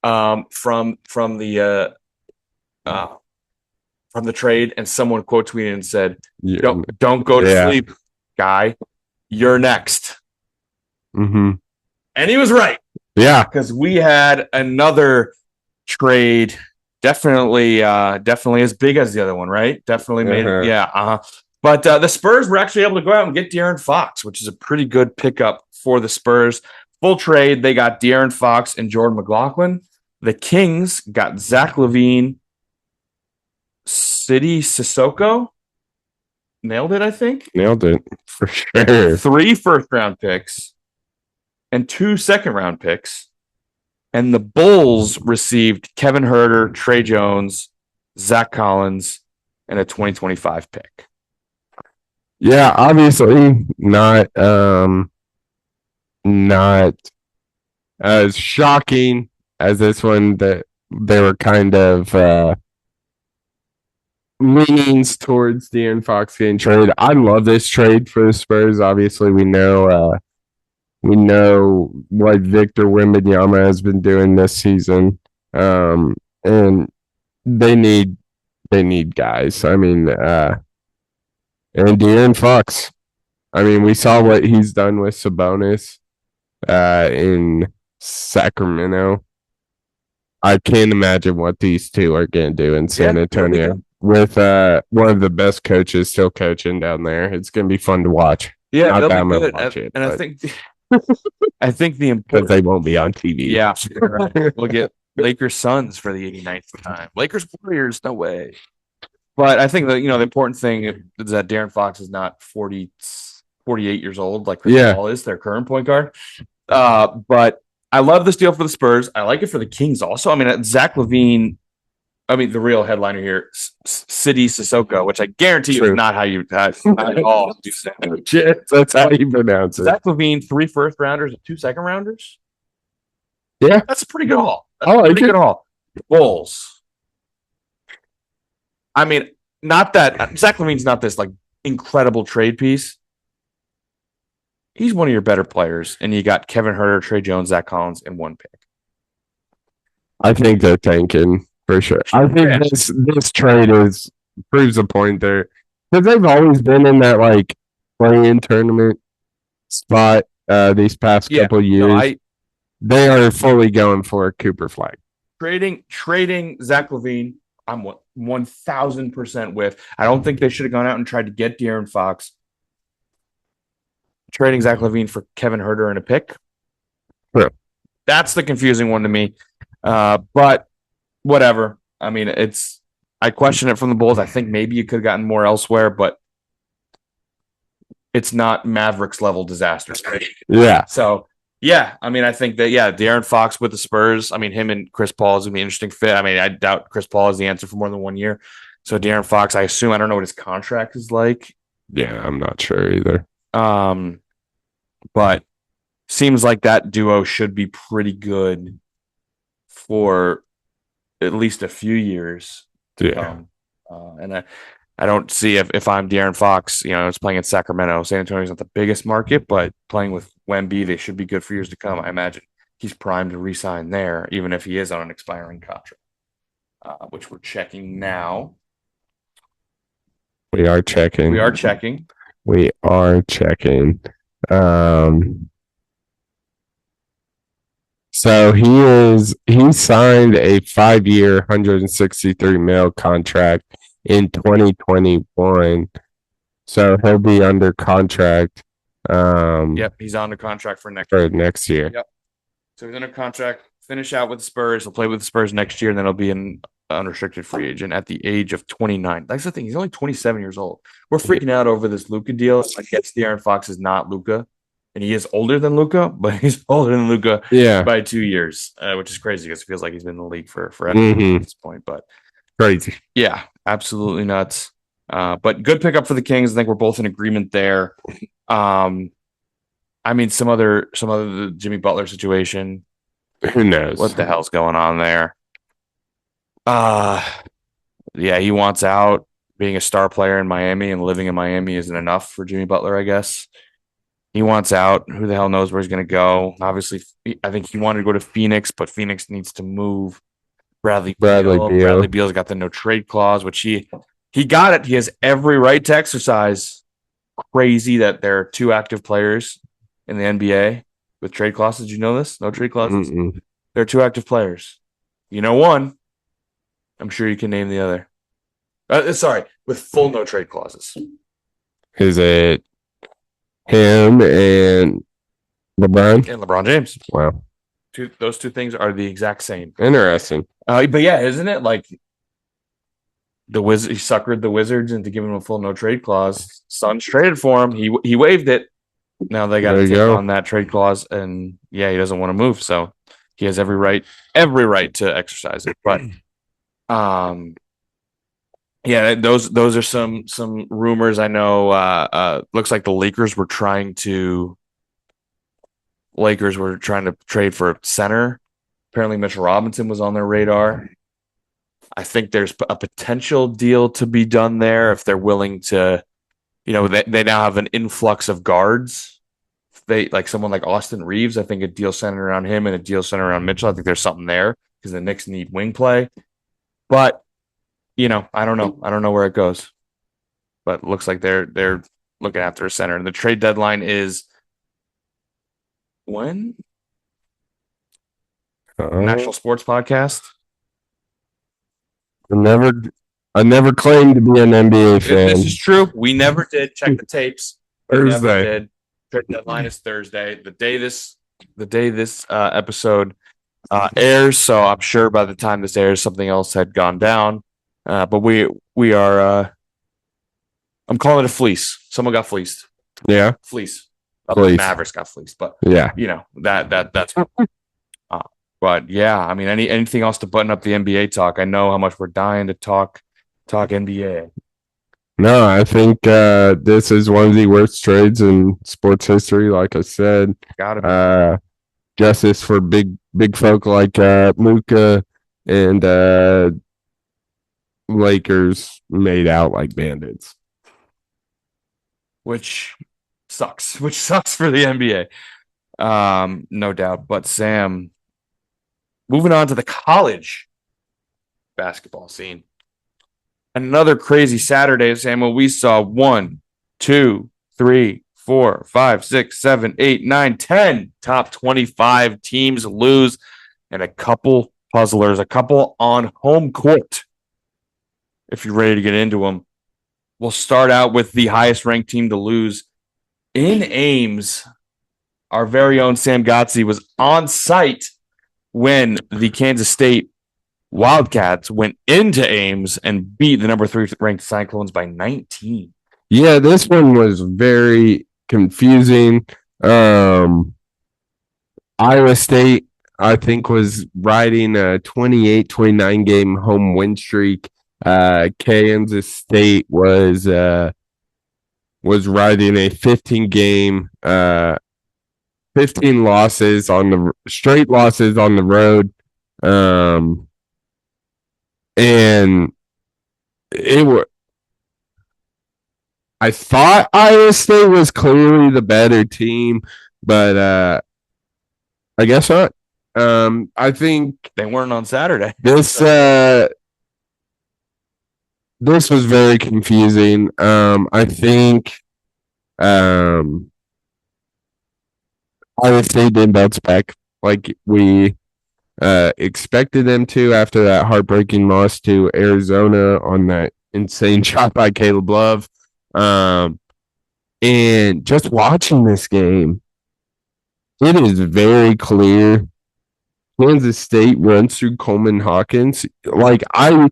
Speaker 1: from the trade, and someone quote tweeted and said, "Don't go to sleep, guy. You're next."
Speaker 2: And
Speaker 1: he was right.
Speaker 2: Yeah.
Speaker 1: Because we had another trade, definitely as big as the other one, right? Definitely made it. Yeah. But the Spurs were actually able to go out and get De'Aaron Fox, which is a pretty good pickup for the Spurs. Full trade, they got De'Aaron Fox and Jordan McLaughlin. The Kings got Zach LaVine, City Sissoko. Nailed it, I think.
Speaker 2: Nailed it, for sure.
Speaker 1: 3 first-round picks and 2 second-round picks. And the Bulls received Kevin Huerter, Trey Jones, Zach Collins, and a 2025 pick.
Speaker 2: Yeah, obviously not as shocking as this one, that they were kind of leanings towards De'Aaron Fox getting traded. I love this trade for the Spurs. Obviously, we know what Victor Wembanyama has been doing this season, and they need guys. I mean, and De'Aaron Fox. I mean, we saw what he's done with Sabonis in Sacramento. I can't imagine what these two are going to do in San Antonio with one of the best coaches still coaching down there. It's going to be fun to watch.
Speaker 1: Yeah,
Speaker 2: Not
Speaker 1: they'll be good.
Speaker 2: watch it,
Speaker 1: and
Speaker 2: but-
Speaker 1: I think the important,
Speaker 2: because they won't be on TV.
Speaker 1: Yeah, right. We'll get Lakers Suns for the 89th time. Lakers Warriors, no way. But I think that the important thing is that De'Aaron Fox is not 48 years old like Chris Paul is, their current point guard. But I love this deal for the Spurs. I like it for the Kings also. I mean, Zach LaVine. I mean, the real headliner here, City Sissoko, which I guarantee you is not how you at all do that.
Speaker 2: That's how you pronounce it.
Speaker 1: Zach LaVine, 3 first rounders and 2 second rounders.
Speaker 2: Yeah,
Speaker 1: that's a pretty good haul.
Speaker 2: That's a pretty
Speaker 1: good haul. Bulls. I mean, not that Zach LaVine's not this like incredible trade piece. He's one of your better players, and you got Kevin Huerter, Trey Jones, Zach Collins, and 1 pick.
Speaker 2: I think they're tanking for sure. I think this trade proves a point there, because they've always been in that like play-in tournament spot these past couple years. They are fully going for a Cooper Flag.
Speaker 1: Trading Zach LaVine, I'm 1,000% with. I don't think they should have gone out and tried to get De'Aaron Fox. Trading Zach LaVine for Kevin Huerter and a pick.
Speaker 2: Yeah.
Speaker 1: That's the confusing one to me. But whatever. I mean, I question it from the Bulls. I think maybe you could have gotten more elsewhere, but it's not Mavericks level disaster. Right?
Speaker 2: Yeah.
Speaker 1: So, yeah, I mean, I think that, De'Aaron Fox with the Spurs, I mean, him and Chris Paul is going to be an interesting fit. I mean, I doubt Chris Paul is the answer for more than 1 year. So, De'Aaron Fox, I assume, I don't know what his contract is like.
Speaker 2: Yeah, I'm not sure either.
Speaker 1: But seems like that duo should be pretty good for at least a few years.
Speaker 2: Yeah.
Speaker 1: And I don't see if I'm De'Aaron Fox, it's playing in Sacramento. San Antonio's not the biggest market, but playing with Wemby, they should be good for years to come. I imagine he's primed to re-sign there, even if he is on an expiring contract, which we're checking now.
Speaker 2: We are checking. So he signed a 5-year, $163 million contract in 2021. So he'll be under contract.
Speaker 1: He's under contract for
Speaker 2: next year.
Speaker 1: Yep. So he's under contract. Finish out with the Spurs. He'll play with the Spurs next year, and then he'll be an unrestricted free agent at the age of 29. That's the thing. He's only 27 years old. We're freaking out over this Luka deal. I guess De'Aaron Fox is not Luka, and he is older than Luka, but he's older than Luka by 2 years, which is crazy because it feels like he's been in the league forever at this point. But
Speaker 2: crazy.
Speaker 1: Yeah, absolutely nuts. But good pickup for the Kings. I think we're both in agreement there. I mean, some other the Jimmy Butler situation.
Speaker 2: Who knows
Speaker 1: what the hell's going on there? He wants out. Being a star player in Miami and living in Miami isn't enough for Jimmy Butler, I guess. He wants out. Who the hell knows where he's going to go? Obviously, I think he wanted to go to Phoenix, but Phoenix needs to move Bradley Beal. Bradley Beal's got the no trade clause, which he got it. He has every right to exercise. Crazy that there are 2 active players in the NBA with trade clauses. Did you know this? No trade clauses.
Speaker 2: Mm-mm.
Speaker 1: There are 2 active players. You know one. I'm sure you can name the other. Sorry, with full no trade clauses.
Speaker 2: Is it him and LeBron?
Speaker 1: And LeBron James.
Speaker 2: Wow.
Speaker 1: Those 2 things are the exact same.
Speaker 2: Interesting.
Speaker 1: But yeah, isn't it like the Wizard? He suckered the Wizards into giving him a full no trade clause. Suns traded for him. He waived it. Now they got to take on that trade clause, and yeah, he doesn't want to move, so he has every right to exercise it. But yeah, those are some rumors. I know. Looks like the Lakers were trying to trade for a center. Apparently, Mitchell Robinson was on their radar. I think there's a potential deal to be done there if they're willing to. They now have an influx of guards. They like someone like Austin Reeves. I think a deal centered around him and a deal centered around Mitchell. I think there's something there because the Knicks need wing play. But I don't know. I don't know where it goes. But it looks like they're looking after a center, and the trade deadline is when? National Sports Podcast.
Speaker 2: I never claimed to be an NBA fan.
Speaker 1: This is true. We never did. Check the tapes.
Speaker 2: Thursday.
Speaker 1: Trade deadline is Thursday. The day this episode airs. So I'm sure by the time this airs, something else had gone down. But we are. I'm calling it a fleece. Someone got fleeced.
Speaker 2: Yeah,
Speaker 1: fleece.
Speaker 2: Fleece.
Speaker 1: Mavericks got fleeced, but
Speaker 2: yeah,
Speaker 1: that's. But yeah, I mean, anything else to button up the NBA talk? I know how much we're dying to talk NBA.
Speaker 2: No, I think this is one of the worst trades in sports history. Like I said,
Speaker 1: Gotta be.
Speaker 2: Justice for big folk like Luka and Lakers made out like bandits,
Speaker 1: which sucks for the NBA, no doubt. But Sam, moving on to the college basketball scene. Another crazy Saturday, Sam. We saw 1, 2, 3, 4, 5, 6, 7, 8, 9, 10 top 25 teams lose, and a couple puzzlers, a couple on home court. If you're ready to get into them, we'll start out with the highest ranked team to lose in Ames. Our very own Sam Gotze was on site when the Kansas State Wildcats went into Ames and beat the number 3 ranked Cyclones by 19.
Speaker 2: Yeah, this one was very confusing. Iowa State, I think, was riding a 28-29 game home win streak. Kansas State was riding a 15 game 15 losses on the straight losses on the road. And I thought Iowa State was clearly the better team, but I guess not. I think
Speaker 1: they weren't on Saturday.
Speaker 2: This was very confusing. I think Iowa State didn't bounce back like we expected them to after that heartbreaking loss to Arizona on that insane shot by Caleb Love. And just watching this game, it is very clear Kansas State runs through Coleman Hawkins. Like I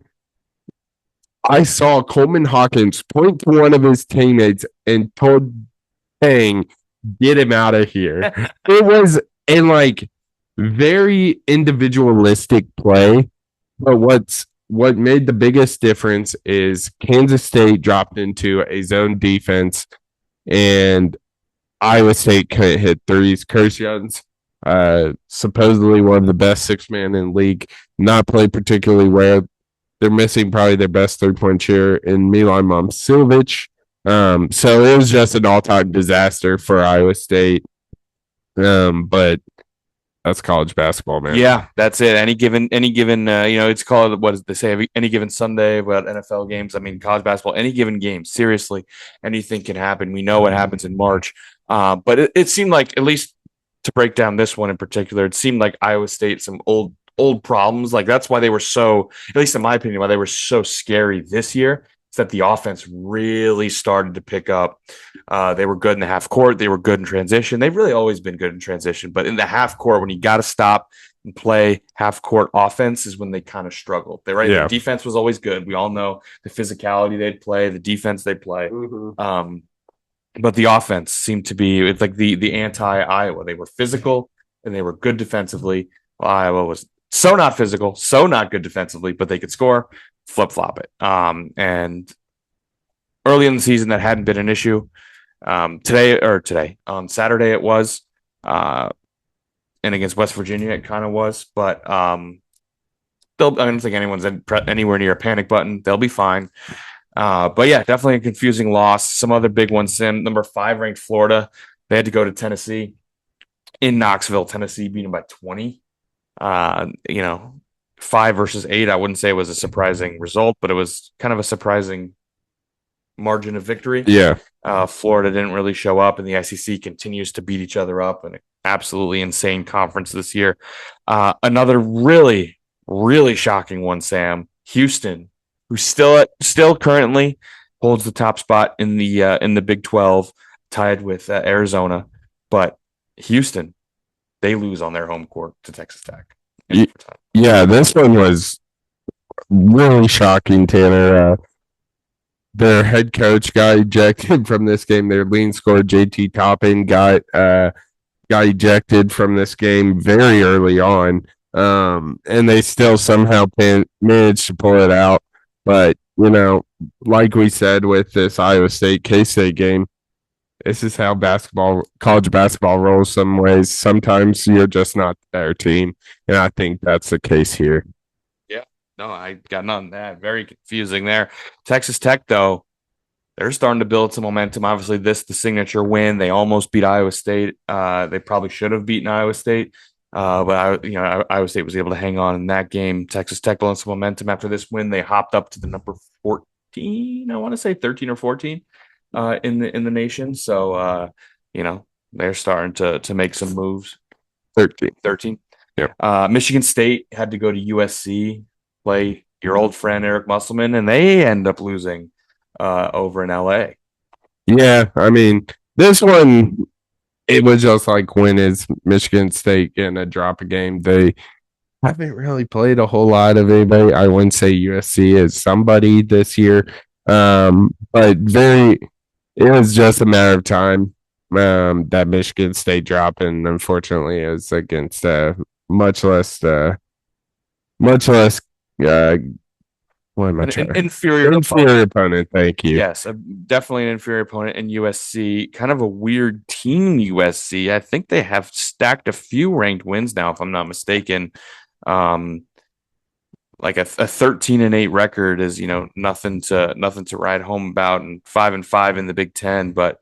Speaker 2: saw Coleman Hawkins point to one of his teammates and told Pang, get him out of here. It was a very individualistic play, but what made the biggest difference is Kansas State dropped into a zone defense and Iowa State couldn't hit threes. Kershaws, supposedly one of the best 6-man in the league, not played particularly well. They're missing probably their best 3-point shooter in Milan Momcilovic. So it was just an all-time disaster for Iowa State. But that's college basketball, man.
Speaker 1: Yeah, that's it. Any given, it's called, what does they say? Any given Sunday about NFL games. I mean, college basketball, any given game, seriously, anything can happen. We know what happens in March. But it seemed like, at least to break down this one in particular, it seemed like Iowa State, some old problems. Like that's why they were so, at least in my opinion, why they were so scary this year. Is that the offense really started to pick up. They were good in the half court. They were good in transition. They've really always been good in transition, but in the half court, when you got to stop and play half court offense, is when they kind of struggled. The defense was always good. We all know the physicality they'd play, the defense they'd play. But the offense seemed to be, it's like the anti-Iowa. They were physical and they were good defensively. Well, Iowa was so not physical, so not good defensively, but they could score, flip-flop it. And early in the season, that hadn't been an issue. On Saturday it was. And against West Virginia, it kind of was. But I don't think anyone's anywhere near a panic button. They'll be fine. But yeah, definitely a confusing loss. Some other big ones. Number 5 ranked Florida. They had to go to Tennessee in Knoxville. Tennessee beat them by 20. 5 versus 8. I wouldn't say it was a surprising result, but it was kind of a surprising margin of victory.
Speaker 2: Yeah.
Speaker 1: Florida didn't really show up, and the SEC continues to beat each other up in an absolutely insane conference this year. Another really, really shocking one, Sam. Houston, who still currently holds the top spot in the Big 12, tied with Arizona. But Houston, they lose on their home court to Texas Tech.
Speaker 2: Yeah, this one was really shocking, Tanner. Their head coach got ejected from this game. Their leading scorer, JT Toppin, got ejected from this game very early on. And they still somehow managed to pull it out. But, like we said with this Iowa State K-State game, this is how college basketball rolls some ways. Sometimes you're just not their team. And I think that's the case here.
Speaker 1: Yeah, no, I got none of that. Very confusing there. Texas Tech, though, they're starting to build some momentum. Obviously, the signature win. They almost beat Iowa State. They probably should have beaten Iowa State. But Iowa State was able to hang on in that game. Texas Tech building some momentum after this win. They hopped up to the number 14. I want to say 13 or 14 in the nation. So they're starting to make some moves. 13.
Speaker 2: Yeah.
Speaker 1: Michigan State had to go to USC, play your old friend Eric Musselman, and they end up losing over in LA.
Speaker 2: Yeah, I mean, this one, it was just like, when is Michigan State going to drop a game? They haven't really played a whole lot of anybody. I wouldn't say USC is somebody this year, but it was just a matter of time that Michigan State dropped, and unfortunately, it was against much less. What am I trying?
Speaker 1: Inferior
Speaker 2: opponent. Thank you.
Speaker 1: Yes, definitely an inferior opponent in USC. Kind of a weird team, USC. I think they have stacked a few ranked wins now, if I'm not mistaken. Like a 13-8 record is nothing to write home about, and 5-5 in the Big Ten. But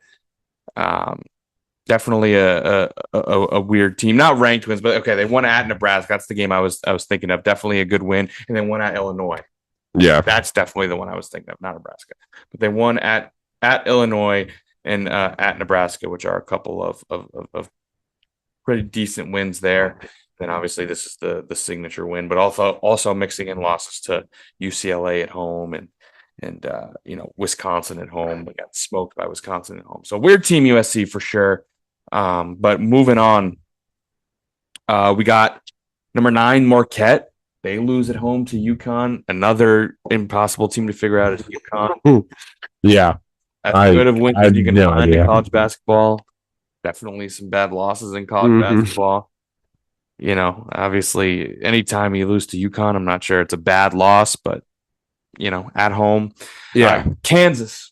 Speaker 1: definitely a weird team. Not ranked wins, but okay, they won at Nebraska. That's the game I was thinking of. Definitely a good win, and then won at Illinois.
Speaker 2: Yeah,
Speaker 1: that's definitely the one I was thinking of, not Nebraska. But they won at Illinois and at Nebraska, which are a couple of pretty decent wins there. Then obviously this is the signature win, but also mixing in losses to UCLA at home and Wisconsin at home. We got smoked by Wisconsin at home. So weird team USC for sure. But moving on, we got number 9 Marquette. They lose at home to UConn. Another impossible team to figure out is UConn.
Speaker 2: Yeah.
Speaker 1: As good of wins as you can find in college basketball. Definitely some bad losses in college basketball. Obviously, anytime you lose to UConn, I'm not sure it's a bad loss, but, at home.
Speaker 2: Yeah.
Speaker 1: Kansas.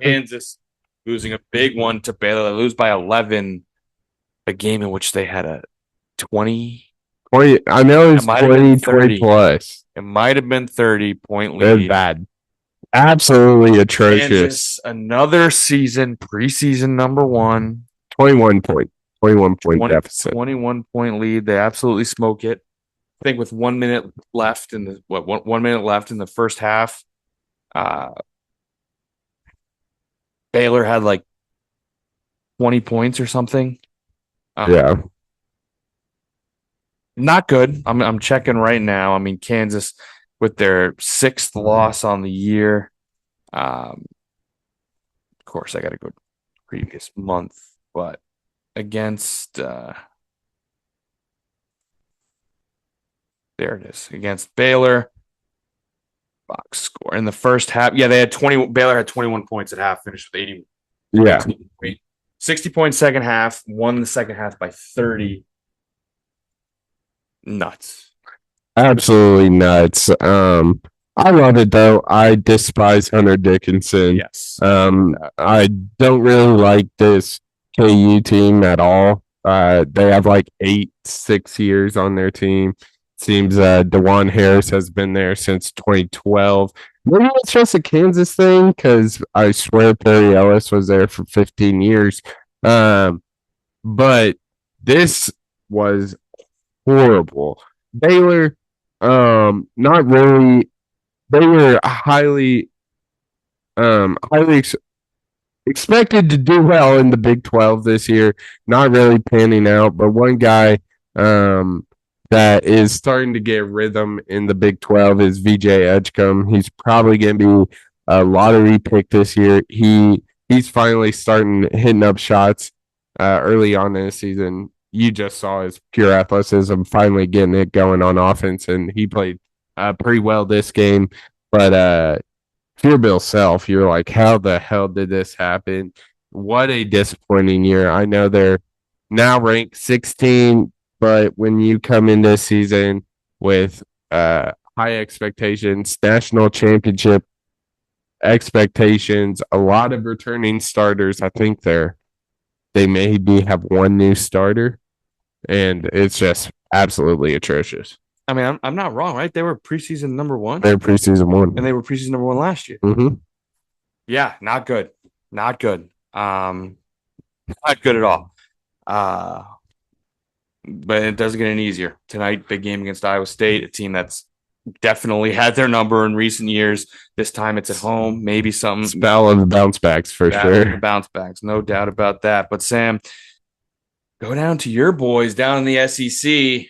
Speaker 1: Kansas losing a big one to Baylor. They lose by 11, a game in which they had a 20.
Speaker 2: I know it's 20 plus.
Speaker 1: It might have been 30-point lead.
Speaker 2: That's bad. Absolutely atrocious.
Speaker 1: Kansas, another season, preseason number 1.
Speaker 2: 21 point deficit.
Speaker 1: 21-point lead. They absolutely smoke it. I think with 1 minute left in the 1 minute left in the first half, Baylor had like 20 points or something.
Speaker 2: Yeah.
Speaker 1: Not good. I'm checking right now. I mean, Kansas with their 6th loss on the year. Of course, I got to go previous month, but against there it is, against Baylor. Box score in the first half. Yeah, they had 20. Baylor had 21 points at half, finished with 80.
Speaker 2: Yeah.
Speaker 1: 60 points second half, won the second half by 30. Nuts.
Speaker 2: Absolutely nuts. I love it though. I despise Hunter Dickinson.
Speaker 1: Yes.
Speaker 2: I don't really like this KU team at all. They have like 6 years on their team. Seems DeJuan Harris has been there since 2012. Maybe it's just a Kansas thing because I swear Perry Ellis was there for 15 years. But this was horrible. Baylor, not really. They were highly expected to do well in the Big 12 this year. Not really panning out, but one guy that is starting to get rhythm in the Big 12 is VJ Edgecombe. He's probably going to be a lottery pick this year. He's finally starting hitting up shots early on in the season. You just saw his pure athleticism finally getting it going on offense, and he played pretty well this game. But if you're Bill Self, you're like, how the hell did this happen? What a disappointing year. I know they're now ranked 16, but when you come in this season with high expectations, national championship expectations, a lot of returning starters, I think they maybe have one new starter, and it's just absolutely atrocious.
Speaker 1: I mean, I'm not wrong, right? They were preseason number 1.
Speaker 2: They're preseason 1.
Speaker 1: And they were preseason number 1 last year.
Speaker 2: Mm-hmm.
Speaker 1: Yeah, not good. Not good. Not good at all. But it doesn't get any easier. Tonight, big game against Iowa State, a team that's definitely had their number in recent years. This time it's at home. Maybe something.
Speaker 2: Spell of the bounce backs for sure.
Speaker 1: Bounce backs, no doubt about that. But Sam, go down to your boys down in the SEC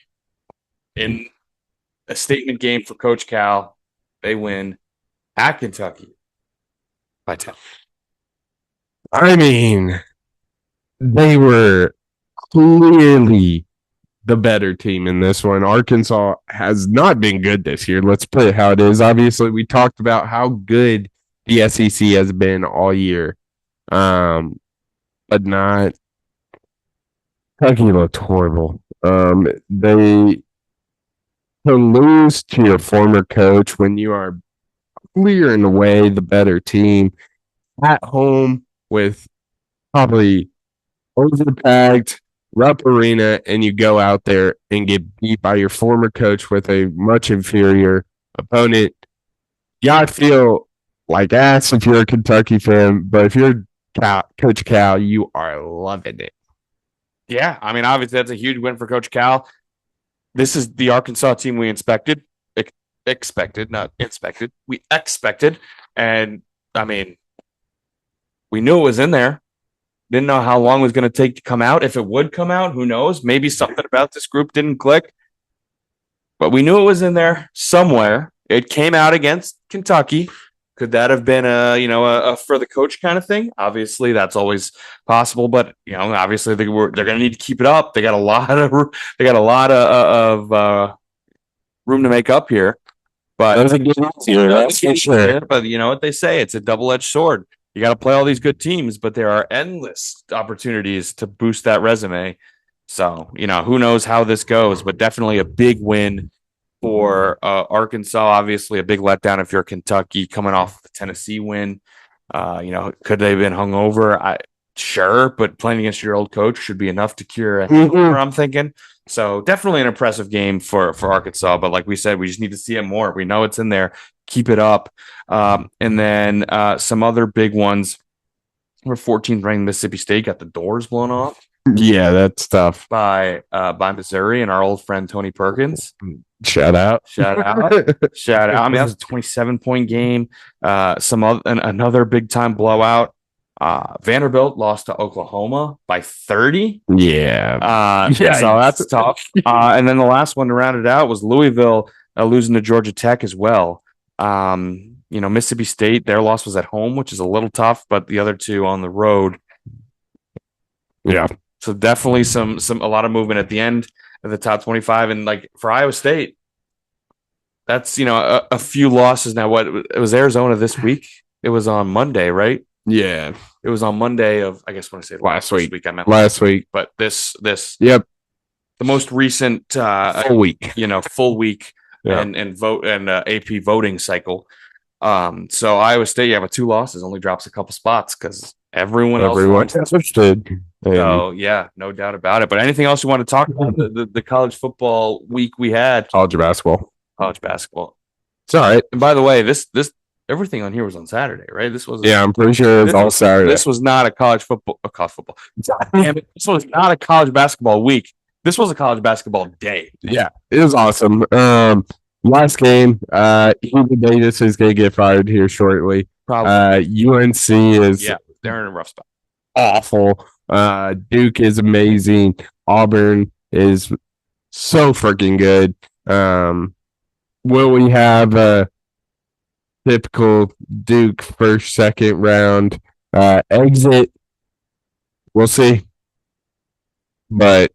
Speaker 1: in a statement game for Coach Cal. They win at Kentucky by 10.
Speaker 2: I mean, they were clearly the better team in this one. Arkansas has not been good this year. Let's put it how it is. Obviously, we talked about how good the SEC has been all year. But not. Kentucky looked horrible. To lose to your former coach when you are clear and away the better team at home with probably overpacked Rupp Arena, and you go out there and get beat by your former coach with a much inferior opponent. Yeah, I feel like ass if you're a Kentucky fan, but if you're Coach Cal, you are loving it.
Speaker 1: Yeah, I mean, obviously that's a huge win for Coach Cal. This is the Arkansas team we expected. Not inspected. We expected. And, I mean, we knew it was in there. Didn't know how long it was going to take to come out. If it would come out, who knows? Maybe something about this group didn't click. But we knew it was in there somewhere. It came out against Kentucky. Could that have been a for the coach kind of thing? Obviously, that's always possible. But obviously they're going to need to keep it up. They got a lot of room to make up here. But
Speaker 2: that's a good easier. That's for sure.
Speaker 1: But you know what they say? It's a double-edged sword. You got to play all these good teams, but there are endless opportunities to boost that resume. So who knows how this goes? But definitely a big win for Arkansas. Obviously, a big letdown if you're Kentucky coming off the Tennessee win. Could they have been hungover? Sure, but playing against your old coach should be enough to cure a hangover, I'm thinking. So definitely an impressive game for Arkansas. But like we said, we just need to see it more. We know it's in there. Keep it up. And then some other big ones. We're 14th ranked Mississippi State got the doors blown off.
Speaker 2: Yeah, that's tough.
Speaker 1: By Missouri and our old friend Tony Perkins.
Speaker 2: Shout out.
Speaker 1: I mean, that was a 27-point game. Another big time blowout. Vanderbilt lost to Oklahoma by 30.
Speaker 2: Yeah.
Speaker 1: So that's tough. And then the last one to round it out was Louisville losing to Georgia Tech as well. Mississippi State, their loss was at home, which is a little tough, but the other two on the road.
Speaker 2: Yeah.
Speaker 1: So definitely a lot of movement at the end of the top 25. And like for Iowa State, that's, a few losses now. What it was Arizona this week? It was on Monday, right?
Speaker 2: Yeah.
Speaker 1: It was on Monday of, I guess when I say
Speaker 2: last week,
Speaker 1: I meant
Speaker 2: last week.
Speaker 1: But this,
Speaker 2: yep,
Speaker 1: the most recent
Speaker 2: full week,
Speaker 1: full week
Speaker 2: yeah.
Speaker 1: and vote and AP voting cycle. So Iowa State, with 2 losses, only drops a couple spots because everyone else
Speaker 2: did.
Speaker 1: So yeah, no doubt about it. But anything else you want to talk about the college football week we had?
Speaker 2: College basketball.
Speaker 1: It's all right. And by the way, this everything on here was on Saturday, right? This was
Speaker 2: I'm pretty sure it was all Saturday.
Speaker 1: This was not a college football. Damn it! This was not a college basketball week. This was a college basketball day.
Speaker 2: Yeah, it was awesome. Last game, Huber Davis is going to get fired here shortly.
Speaker 1: Probably.
Speaker 2: UNC is
Speaker 1: they're in a rough spot.
Speaker 2: Awful. Duke is amazing. Auburn is so freaking good. Will we have a typical Duke first, second round exit? We'll see. But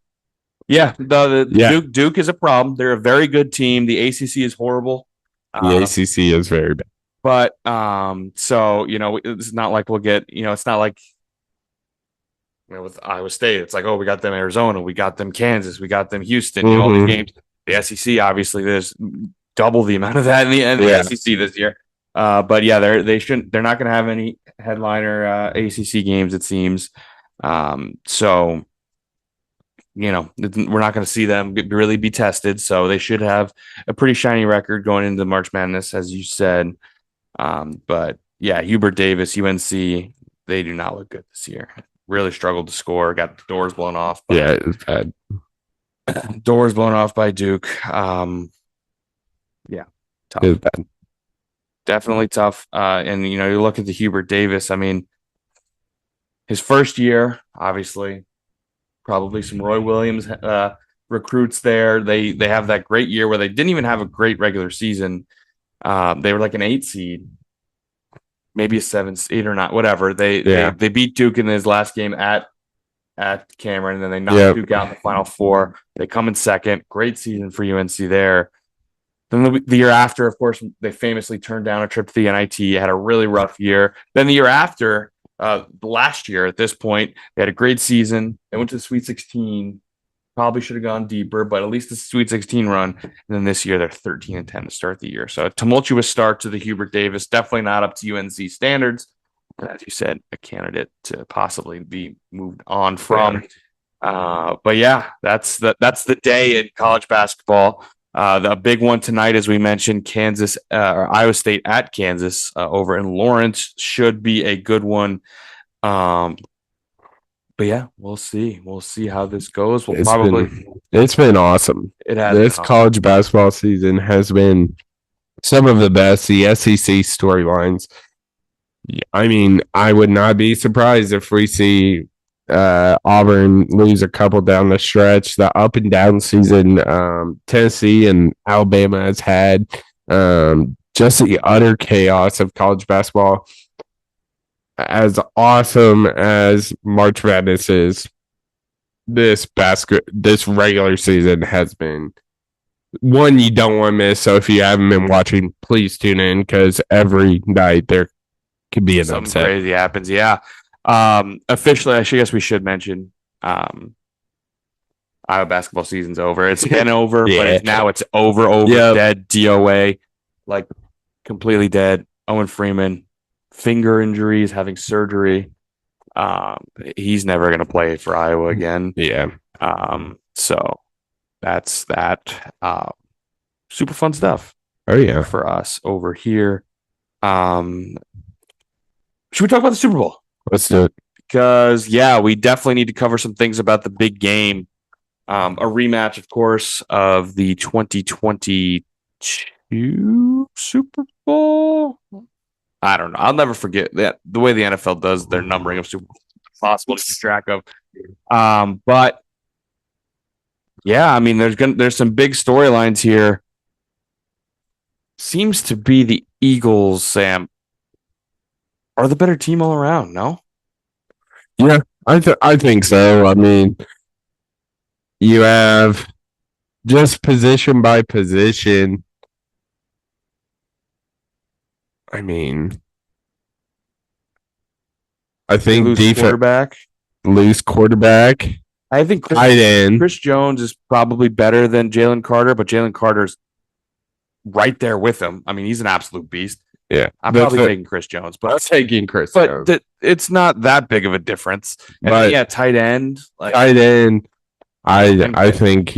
Speaker 1: Duke is a problem. They're a very good team. The ACC is horrible.
Speaker 2: The ACC is very bad.
Speaker 1: But so it's not like we'll get. It's not like with Iowa State. It's like, oh, we got them Arizona, we got them Kansas, we got them Houston. All the games. The SEC obviously there's double the amount of that in the SEC this year. But they're not going to have any headliner ACC games. It seems. So. We're not going to see them really be tested. So they should have a pretty shiny record going into March Madness, as you said. But Hubert Davis, UNC, they do not look good this year. Really struggled to score. Got the doors blown off.
Speaker 2: It was bad.
Speaker 1: Doors blown off by Duke. Tough.
Speaker 2: It was bad.
Speaker 1: Definitely tough. And you look at the Hubert Davis. I mean, his first year, obviously. Probably some Roy Williams recruits there. They have that great year where they didn't even have a great regular season. They were like an 8 seed, maybe a 7, 8 or not, whatever. They beat Duke in his last game at Cameron, and then they knocked Duke out in the Final Four. They come in second. Great season for UNC there. Then the year after, of course, they famously turned down a trip to the NIT. Had a really rough year. Then the year after. Last year at this point, they had a great season. They went to the Sweet 16. Probably should have gone deeper, but at least the Sweet 16 run. And then this year, they're 13-10 to start the year. So a tumultuous start to the Hubert Davis. Definitely not up to UNC standards. And as you said, a candidate to possibly be moved on from. But that's the day in college basketball. The big one tonight, as we mentioned, Kansas or Iowa State at Kansas over in Lawrence should be a good one. But we'll see. We'll see how this goes.
Speaker 2: It's been awesome.
Speaker 1: It has.
Speaker 2: This college basketball season has been some of the best. The SEC storylines. I mean, I would not be surprised if we see Auburn lose a couple down the stretch. The up and down season Tennessee and Alabama has had, just the utter chaos of college basketball. As awesome as March Madness is, this regular season has been one you don't want to miss. So if you haven't been watching, please tune in because every night there could be an
Speaker 1: something
Speaker 2: upset.
Speaker 1: Crazy happens. Yeah. Officially, I guess we should mention Iowa basketball season's over. It's been over, but it's over, dead, DOA, like completely dead. Owen Freeman, finger injuries, having surgery. He's never going to play for Iowa again.
Speaker 2: Yeah.
Speaker 1: So that's that. Super fun stuff.
Speaker 2: Oh, yeah.
Speaker 1: For us over here. Should we talk about the Super Bowl?
Speaker 2: Let's do it.
Speaker 1: Because, we definitely need to cover some things about the big game. A rematch, of course, of the 2022 Super Bowl. I don't know. I'll never forget that the way the NFL does their numbering of Super Bowls is impossible to keep track of. But yeah, I mean, there's some big storylines here. Seems to be the Eagles, Sam, are the better team all around. No,
Speaker 2: Yeah, I think so. I mean, you have just position by position. I mean, I
Speaker 1: they
Speaker 2: think
Speaker 1: lose quarterback.
Speaker 2: loose quarterback,
Speaker 1: I think
Speaker 2: tight end.
Speaker 1: Chris Jones is probably better than Jalen Carter, but Jalen Carter's right there with him. I mean, he's an absolute beast.
Speaker 2: Yeah,
Speaker 1: I'm probably taking Chris Jones,
Speaker 2: I'm
Speaker 1: but
Speaker 2: taking Chris Jones.
Speaker 1: it's not that big of a difference. And
Speaker 2: But
Speaker 1: yeah, tight end,
Speaker 2: tight end, I think.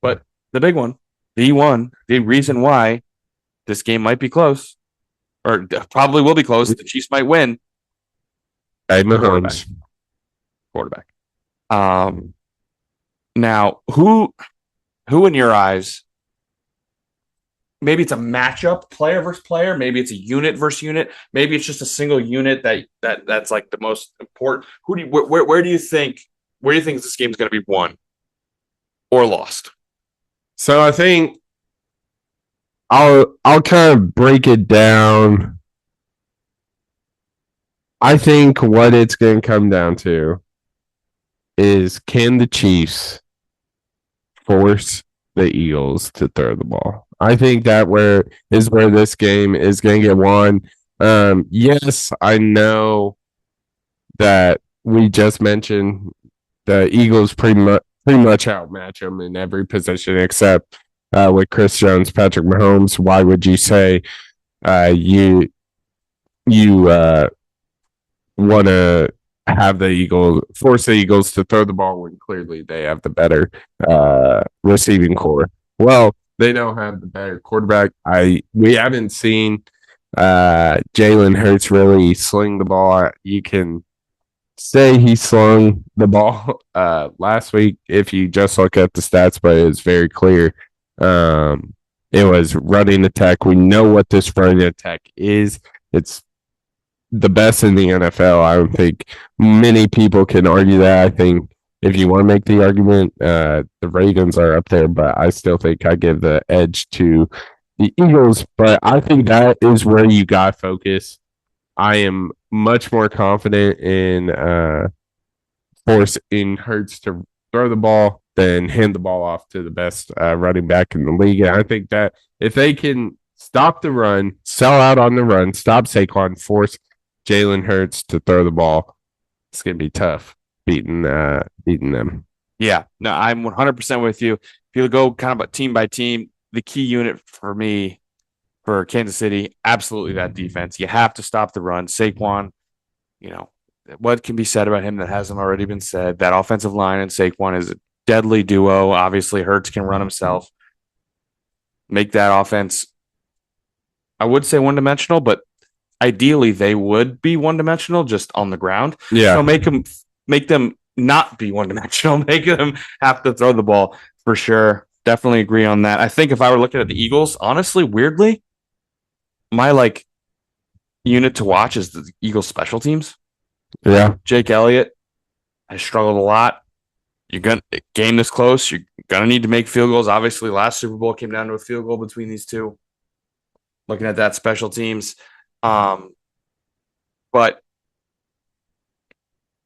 Speaker 1: But the big one, the reason why this game might be close, or probably will be close, the Chiefs might win.
Speaker 2: Hey, Mahomes,
Speaker 1: quarterback. Now who in your eyes? Maybe it's a matchup, player versus player. Maybe it's a unit versus unit. Maybe it's just a single unit that's like the most important. Where do you think this game is going to be won or lost?
Speaker 2: So I think I'll kind of break it down. I think what it's going to come down to is, can the Chiefs force the Eagles to throw the ball? I think that where this game is going to get won. Yes, I know that we just mentioned the Eagles pretty much outmatch them in every position except with Chris Jones, Patrick Mahomes. Why would you say you want to have force the Eagles to throw the ball when clearly they have the better receiving core? Well, they don't have the better quarterback. We haven't seen Jalen Hurts really sling the ball. You can say he slung the ball last week if you just look at the stats, but it's very clear. It was running attack. We know what this running attack is. It's the best in the NFL. I don't think many people can argue that. I think if you want to make the argument, the Ravens are up there, but I still think I give the edge to the Eagles. But I think that is where you got to focus. I am much more confident in forcing Hurts to throw the ball than hand the ball off to the best running back in the league. And I think that if they can stop the run, sell out on the run, stop Saquon, force Jalen Hurts to throw the ball, it's going to be tough beating them.
Speaker 1: Yeah, no, I'm 100% with you. If you go kind of team by team, the key unit for me for Kansas City, absolutely that defense. You have to stop the run. Saquon, what can be said about him that hasn't already been said? That offensive line and Saquon is a deadly duo. Obviously, Hurts can run himself. Make that offense, I would say one-dimensional, but ideally they would be one-dimensional just on the ground.
Speaker 2: Yeah.
Speaker 1: So make them not be one-dimensional. Make them have to throw the ball for sure. Definitely agree on that. I think if I were looking at the Eagles, honestly, weirdly, my unit to watch is the Eagles special teams.
Speaker 2: Yeah.
Speaker 1: Jake Elliott has struggled a lot. You're going to game this close. You're going to need to make field goals. Obviously, last Super Bowl came down to a field goal between these two. Looking at that special teams. But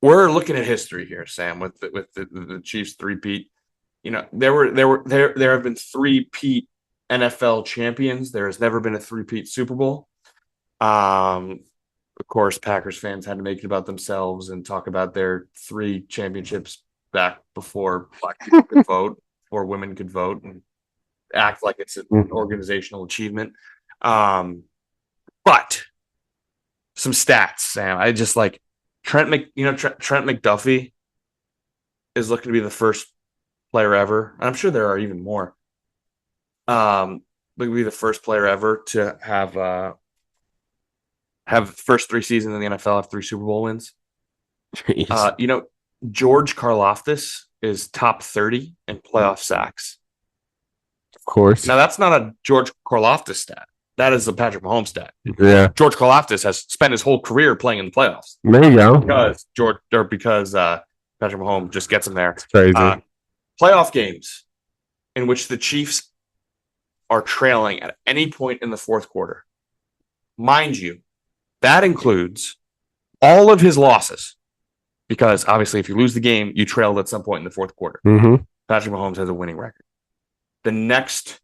Speaker 1: we're looking at history here, Sam, with the Chiefs three-peat. There have been three-peat NFL champions. There has never been a three-peat Super Bowl. Of course, Packers fans had to make it about themselves and talk about their 3 championships back before Black people could vote, or women could vote, and act like it's an organizational achievement. But some stats, Sam. I just Trent McDuffie is looking to be the first player ever. I'm sure there are even more. Looking to be the first player ever to have the first 3 seasons in the NFL have 3 Super Bowl wins. George Karlaftis is top 30 in playoff sacks.
Speaker 2: Of course.
Speaker 1: Now that's not a George Karlaftis stat. That is a Patrick Mahomes stat.
Speaker 2: Yeah.
Speaker 1: George Karlaftis has spent his whole career playing in the playoffs.
Speaker 2: There you go.
Speaker 1: Because Patrick Mahomes just gets him there.
Speaker 2: It's crazy.
Speaker 1: Playoff games in which the Chiefs are trailing at any point in the fourth quarter. Mind you, that includes all of his losses. Because obviously, if you lose the game, you trailed at some point in the fourth quarter.
Speaker 2: Mm-hmm.
Speaker 1: Patrick Mahomes has a winning record. The next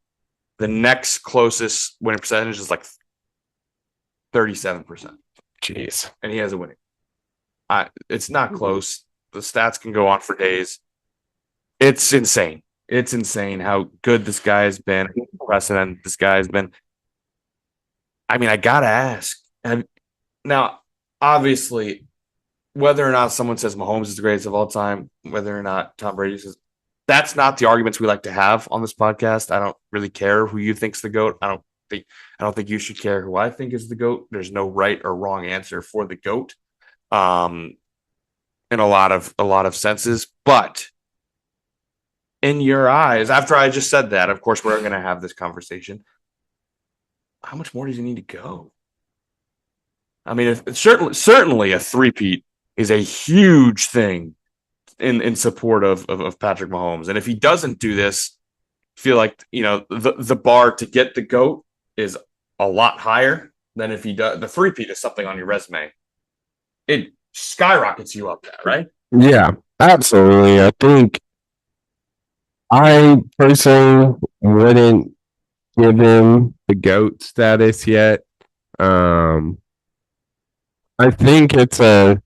Speaker 1: closest winning percentage is like 37%.
Speaker 2: Jeez.
Speaker 1: And he has a winning. It's not close. The stats can go on for days. It's insane. It's insane how good this guy has been. Precedent this guy has been. I mean, I gotta ask. And now, obviously, whether or not someone says Mahomes is the greatest of all time, whether or not Tom Brady says, that's not the arguments we like to have on this podcast. I don't really care who you think's the GOAT. I don't think you should care who I think is the GOAT. There's no right or wrong answer for the GOAT, in a lot of senses. But in your eyes, after I just said that, of course, we're going to have this conversation. How much more does he need to go? I mean, certainly a three-peat is a huge thing in support of Patrick Mahomes. And if he doesn't do this, I feel like, the bar to get the GOAT is a lot higher than if he does. The three-peat is something on your resume. It skyrockets you up there, right?
Speaker 2: Yeah, absolutely. I think I personally wouldn't give him the GOAT status yet. I think it's a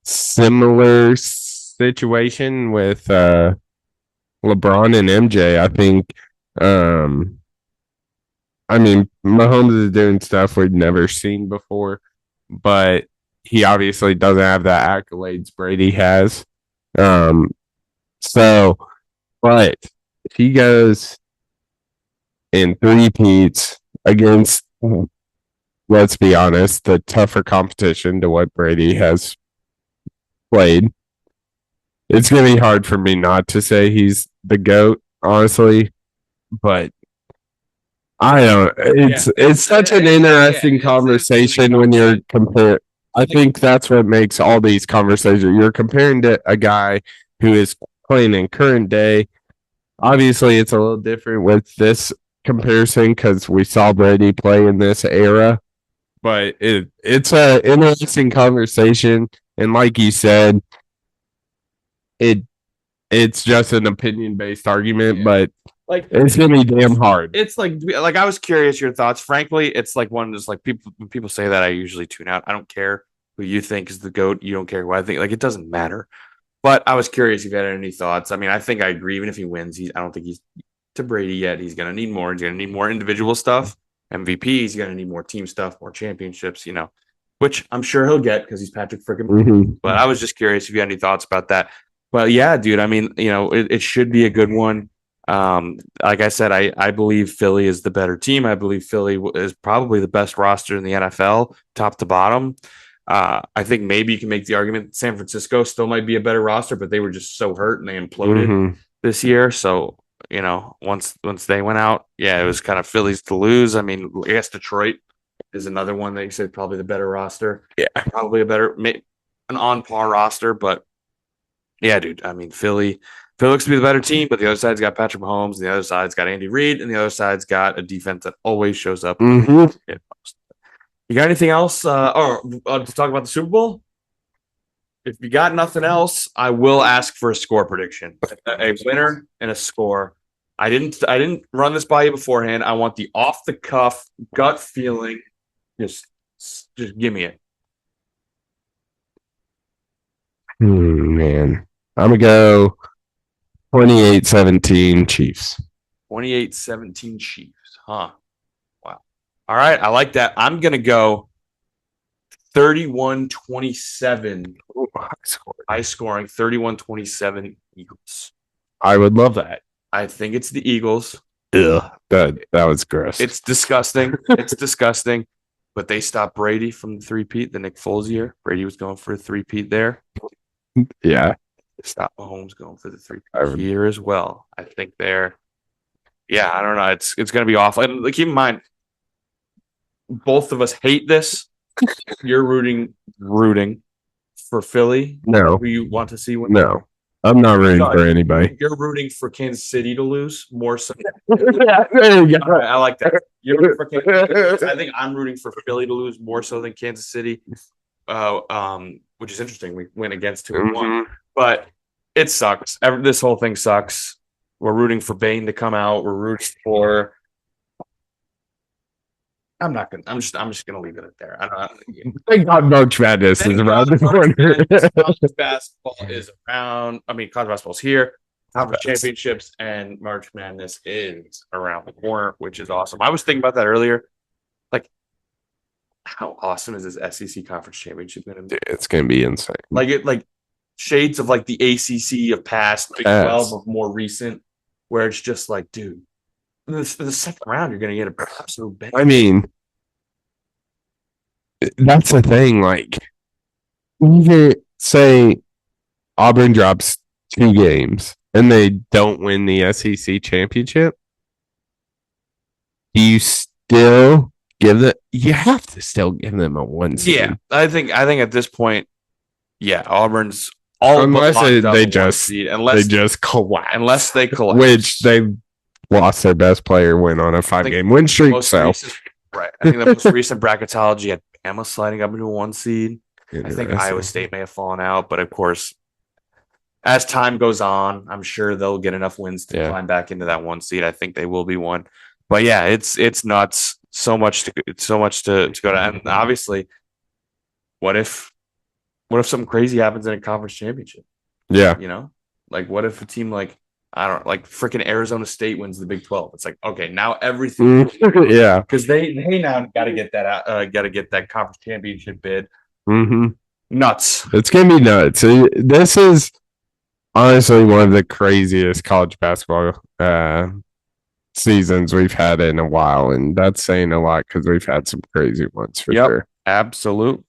Speaker 2: similar situation with LeBron and MJ. I think, Mahomes is doing stuff we've never seen before, but he obviously doesn't have the accolades Brady has. But if he goes in three-peats against, let's be honest, the tougher competition to what Brady has played, it's going to be hard for me not to say he's the GOAT, honestly. But I don't. It's such an interesting conversation when you're comparing. I think that's what makes all these conversations. You're comparing to a guy who is playing in current day. Obviously, it's a little different with this comparison because we saw Brady play in this era. But it's an interesting conversation. And like you said, it's just an opinion-based argument, but it's going to be damn hard.
Speaker 1: It's like I was curious your thoughts. Frankly, it's like one just like people when people say that, I usually tune out. I don't care who you think is the GOAT. You don't care who I think. Like, it doesn't matter. But I was curious if you had any thoughts. I mean, I think I agree. Even if he wins, I don't think he's to Brady yet. He's going to need more. He's going to need more individual stuff. MVP. He's going to need more team stuff, more championships, which I'm sure he'll get because he's Patrick freaking.
Speaker 2: Mm-hmm.
Speaker 1: But I was just curious if you had any thoughts about that. Well, yeah, dude. I mean, it should be a good one. Like I said, I believe Philly is the better team. I believe Philly is probably the best roster in the NFL, top to bottom. I think maybe you can make the argument San Francisco still might be a better roster, but they were just so hurt and they imploded this year. So, once they went out, it was kind of Philly's to lose. I mean, I guess Detroit is another one that you said probably the better roster. Yeah, probably an on par roster, but yeah, dude. I mean, Philly looks to be the better team, but the other side's got Patrick Mahomes, and the other side's got Andy Reid, and the other side's got a defense that always shows up.
Speaker 2: Mm-hmm.
Speaker 1: You got anything else to talk about the Super Bowl? If you got nothing else, I will ask for a score prediction, a winner and a score. I didn't run this by you beforehand. I want the off the cuff gut feeling. Just give me it.
Speaker 2: Man, I'm gonna go 28-17 Chiefs.
Speaker 1: 28-17 Chiefs, huh? Wow. All right, I like that. I'm gonna go 31-27. High scoring 31-27 Eagles.
Speaker 2: I would love that.
Speaker 1: I think it's the Eagles.
Speaker 2: Ugh, that was gross.
Speaker 1: It's disgusting. It's disgusting. But they stopped Brady from the three-peat, the Nick Foles year. Brady was going for a three-peat there.
Speaker 2: Yeah.
Speaker 1: They stopped Mahomes going for the three-peat here as well. I think I don't know. It's going to be awful. And keep in mind, both of us hate this. You're rooting for Philly.
Speaker 2: No.
Speaker 1: Who you want to see win?
Speaker 2: No. I'm not rooting for anybody.
Speaker 1: You're rooting for Kansas City to lose more so.
Speaker 2: There you go.
Speaker 1: I like that. You're rooting for Kansas City. I think I'm rooting for Philly to lose more so than Kansas City. Which is interesting. We went against 2-1, but it sucks. This whole thing sucks. We're rooting for Bane to come out. We're rooting for. I'm just gonna leave it at there.
Speaker 2: Thank God March Madness is around the corner.
Speaker 1: College basketball is around. I mean, college basketball's here. Conference championships and March Madness is around the corner, which is awesome. I was thinking about that earlier. Like, how awesome is this SEC conference championship going to be?
Speaker 2: It's going to be insane.
Speaker 1: Like shades of like the ACC of past, Big 12 of more recent, where it's just like, dude. For the second round, you're going to get a absolute bang.
Speaker 2: I mean, that's the thing. Like, even say Auburn drops 2 games and they don't win the SEC championship, do you still give them? You have to still give them a 1 seed.
Speaker 1: Yeah, I think at this point, yeah, Auburn's all
Speaker 2: unless they
Speaker 1: just
Speaker 2: collapse.
Speaker 1: Unless they collapse,
Speaker 2: which they lost their best player, went on a 5-game win streak.
Speaker 1: Right. I think the most recent bracketology had Bama sliding up into a 1 seed. I think Iowa State may have fallen out, but of course, as time goes on, I'm sure they'll get enough wins to climb back into that 1 seed. I think they will be one. But yeah, it's nuts. So much to go to. And obviously, what if something crazy happens in a conference championship?
Speaker 2: Yeah.
Speaker 1: You know? Like what if a team like freaking Arizona State wins the Big 12? It's like, okay, now everything.
Speaker 2: Yeah.
Speaker 1: Because they now got to get that conference championship bid. Nuts.
Speaker 2: It's going to be nuts. This is honestly one of the craziest college basketball seasons we've had in a while. And that's saying a lot because we've had some crazy ones for sure.
Speaker 1: Absolutely.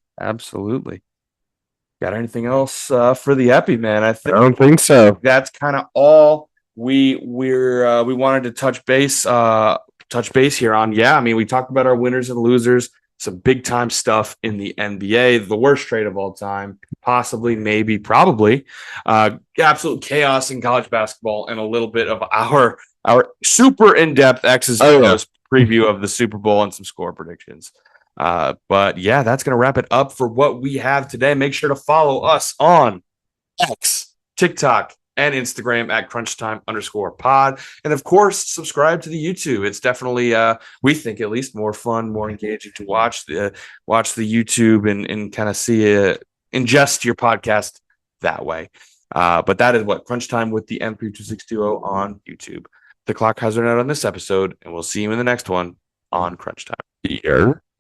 Speaker 1: Got anything else for the Epi, man? I
Speaker 2: don't think so.
Speaker 1: That's kind of all we wanted to touch base here on. Yeah, I mean, we talked about our winners and losers, some big time stuff in the NBA, the worst trade of all time, possibly, maybe, probably, absolute chaos in college basketball, and a little bit of our super in-depth X's and O's preview of the Super Bowl and some score predictions. But yeah, that's going to wrap it up for what we have today. Make sure to follow us on X, TikTok, and Instagram at crunchtime_pod. And of course, subscribe to the YouTube. It's definitely, we think at least, more fun, more engaging to watch the YouTube and kind of see ingest your podcast that way. But that is what Crunch Time with the M32620 on YouTube. The clock has run out on this episode, and we'll see you in the next one on Crunch Time.
Speaker 2: Here.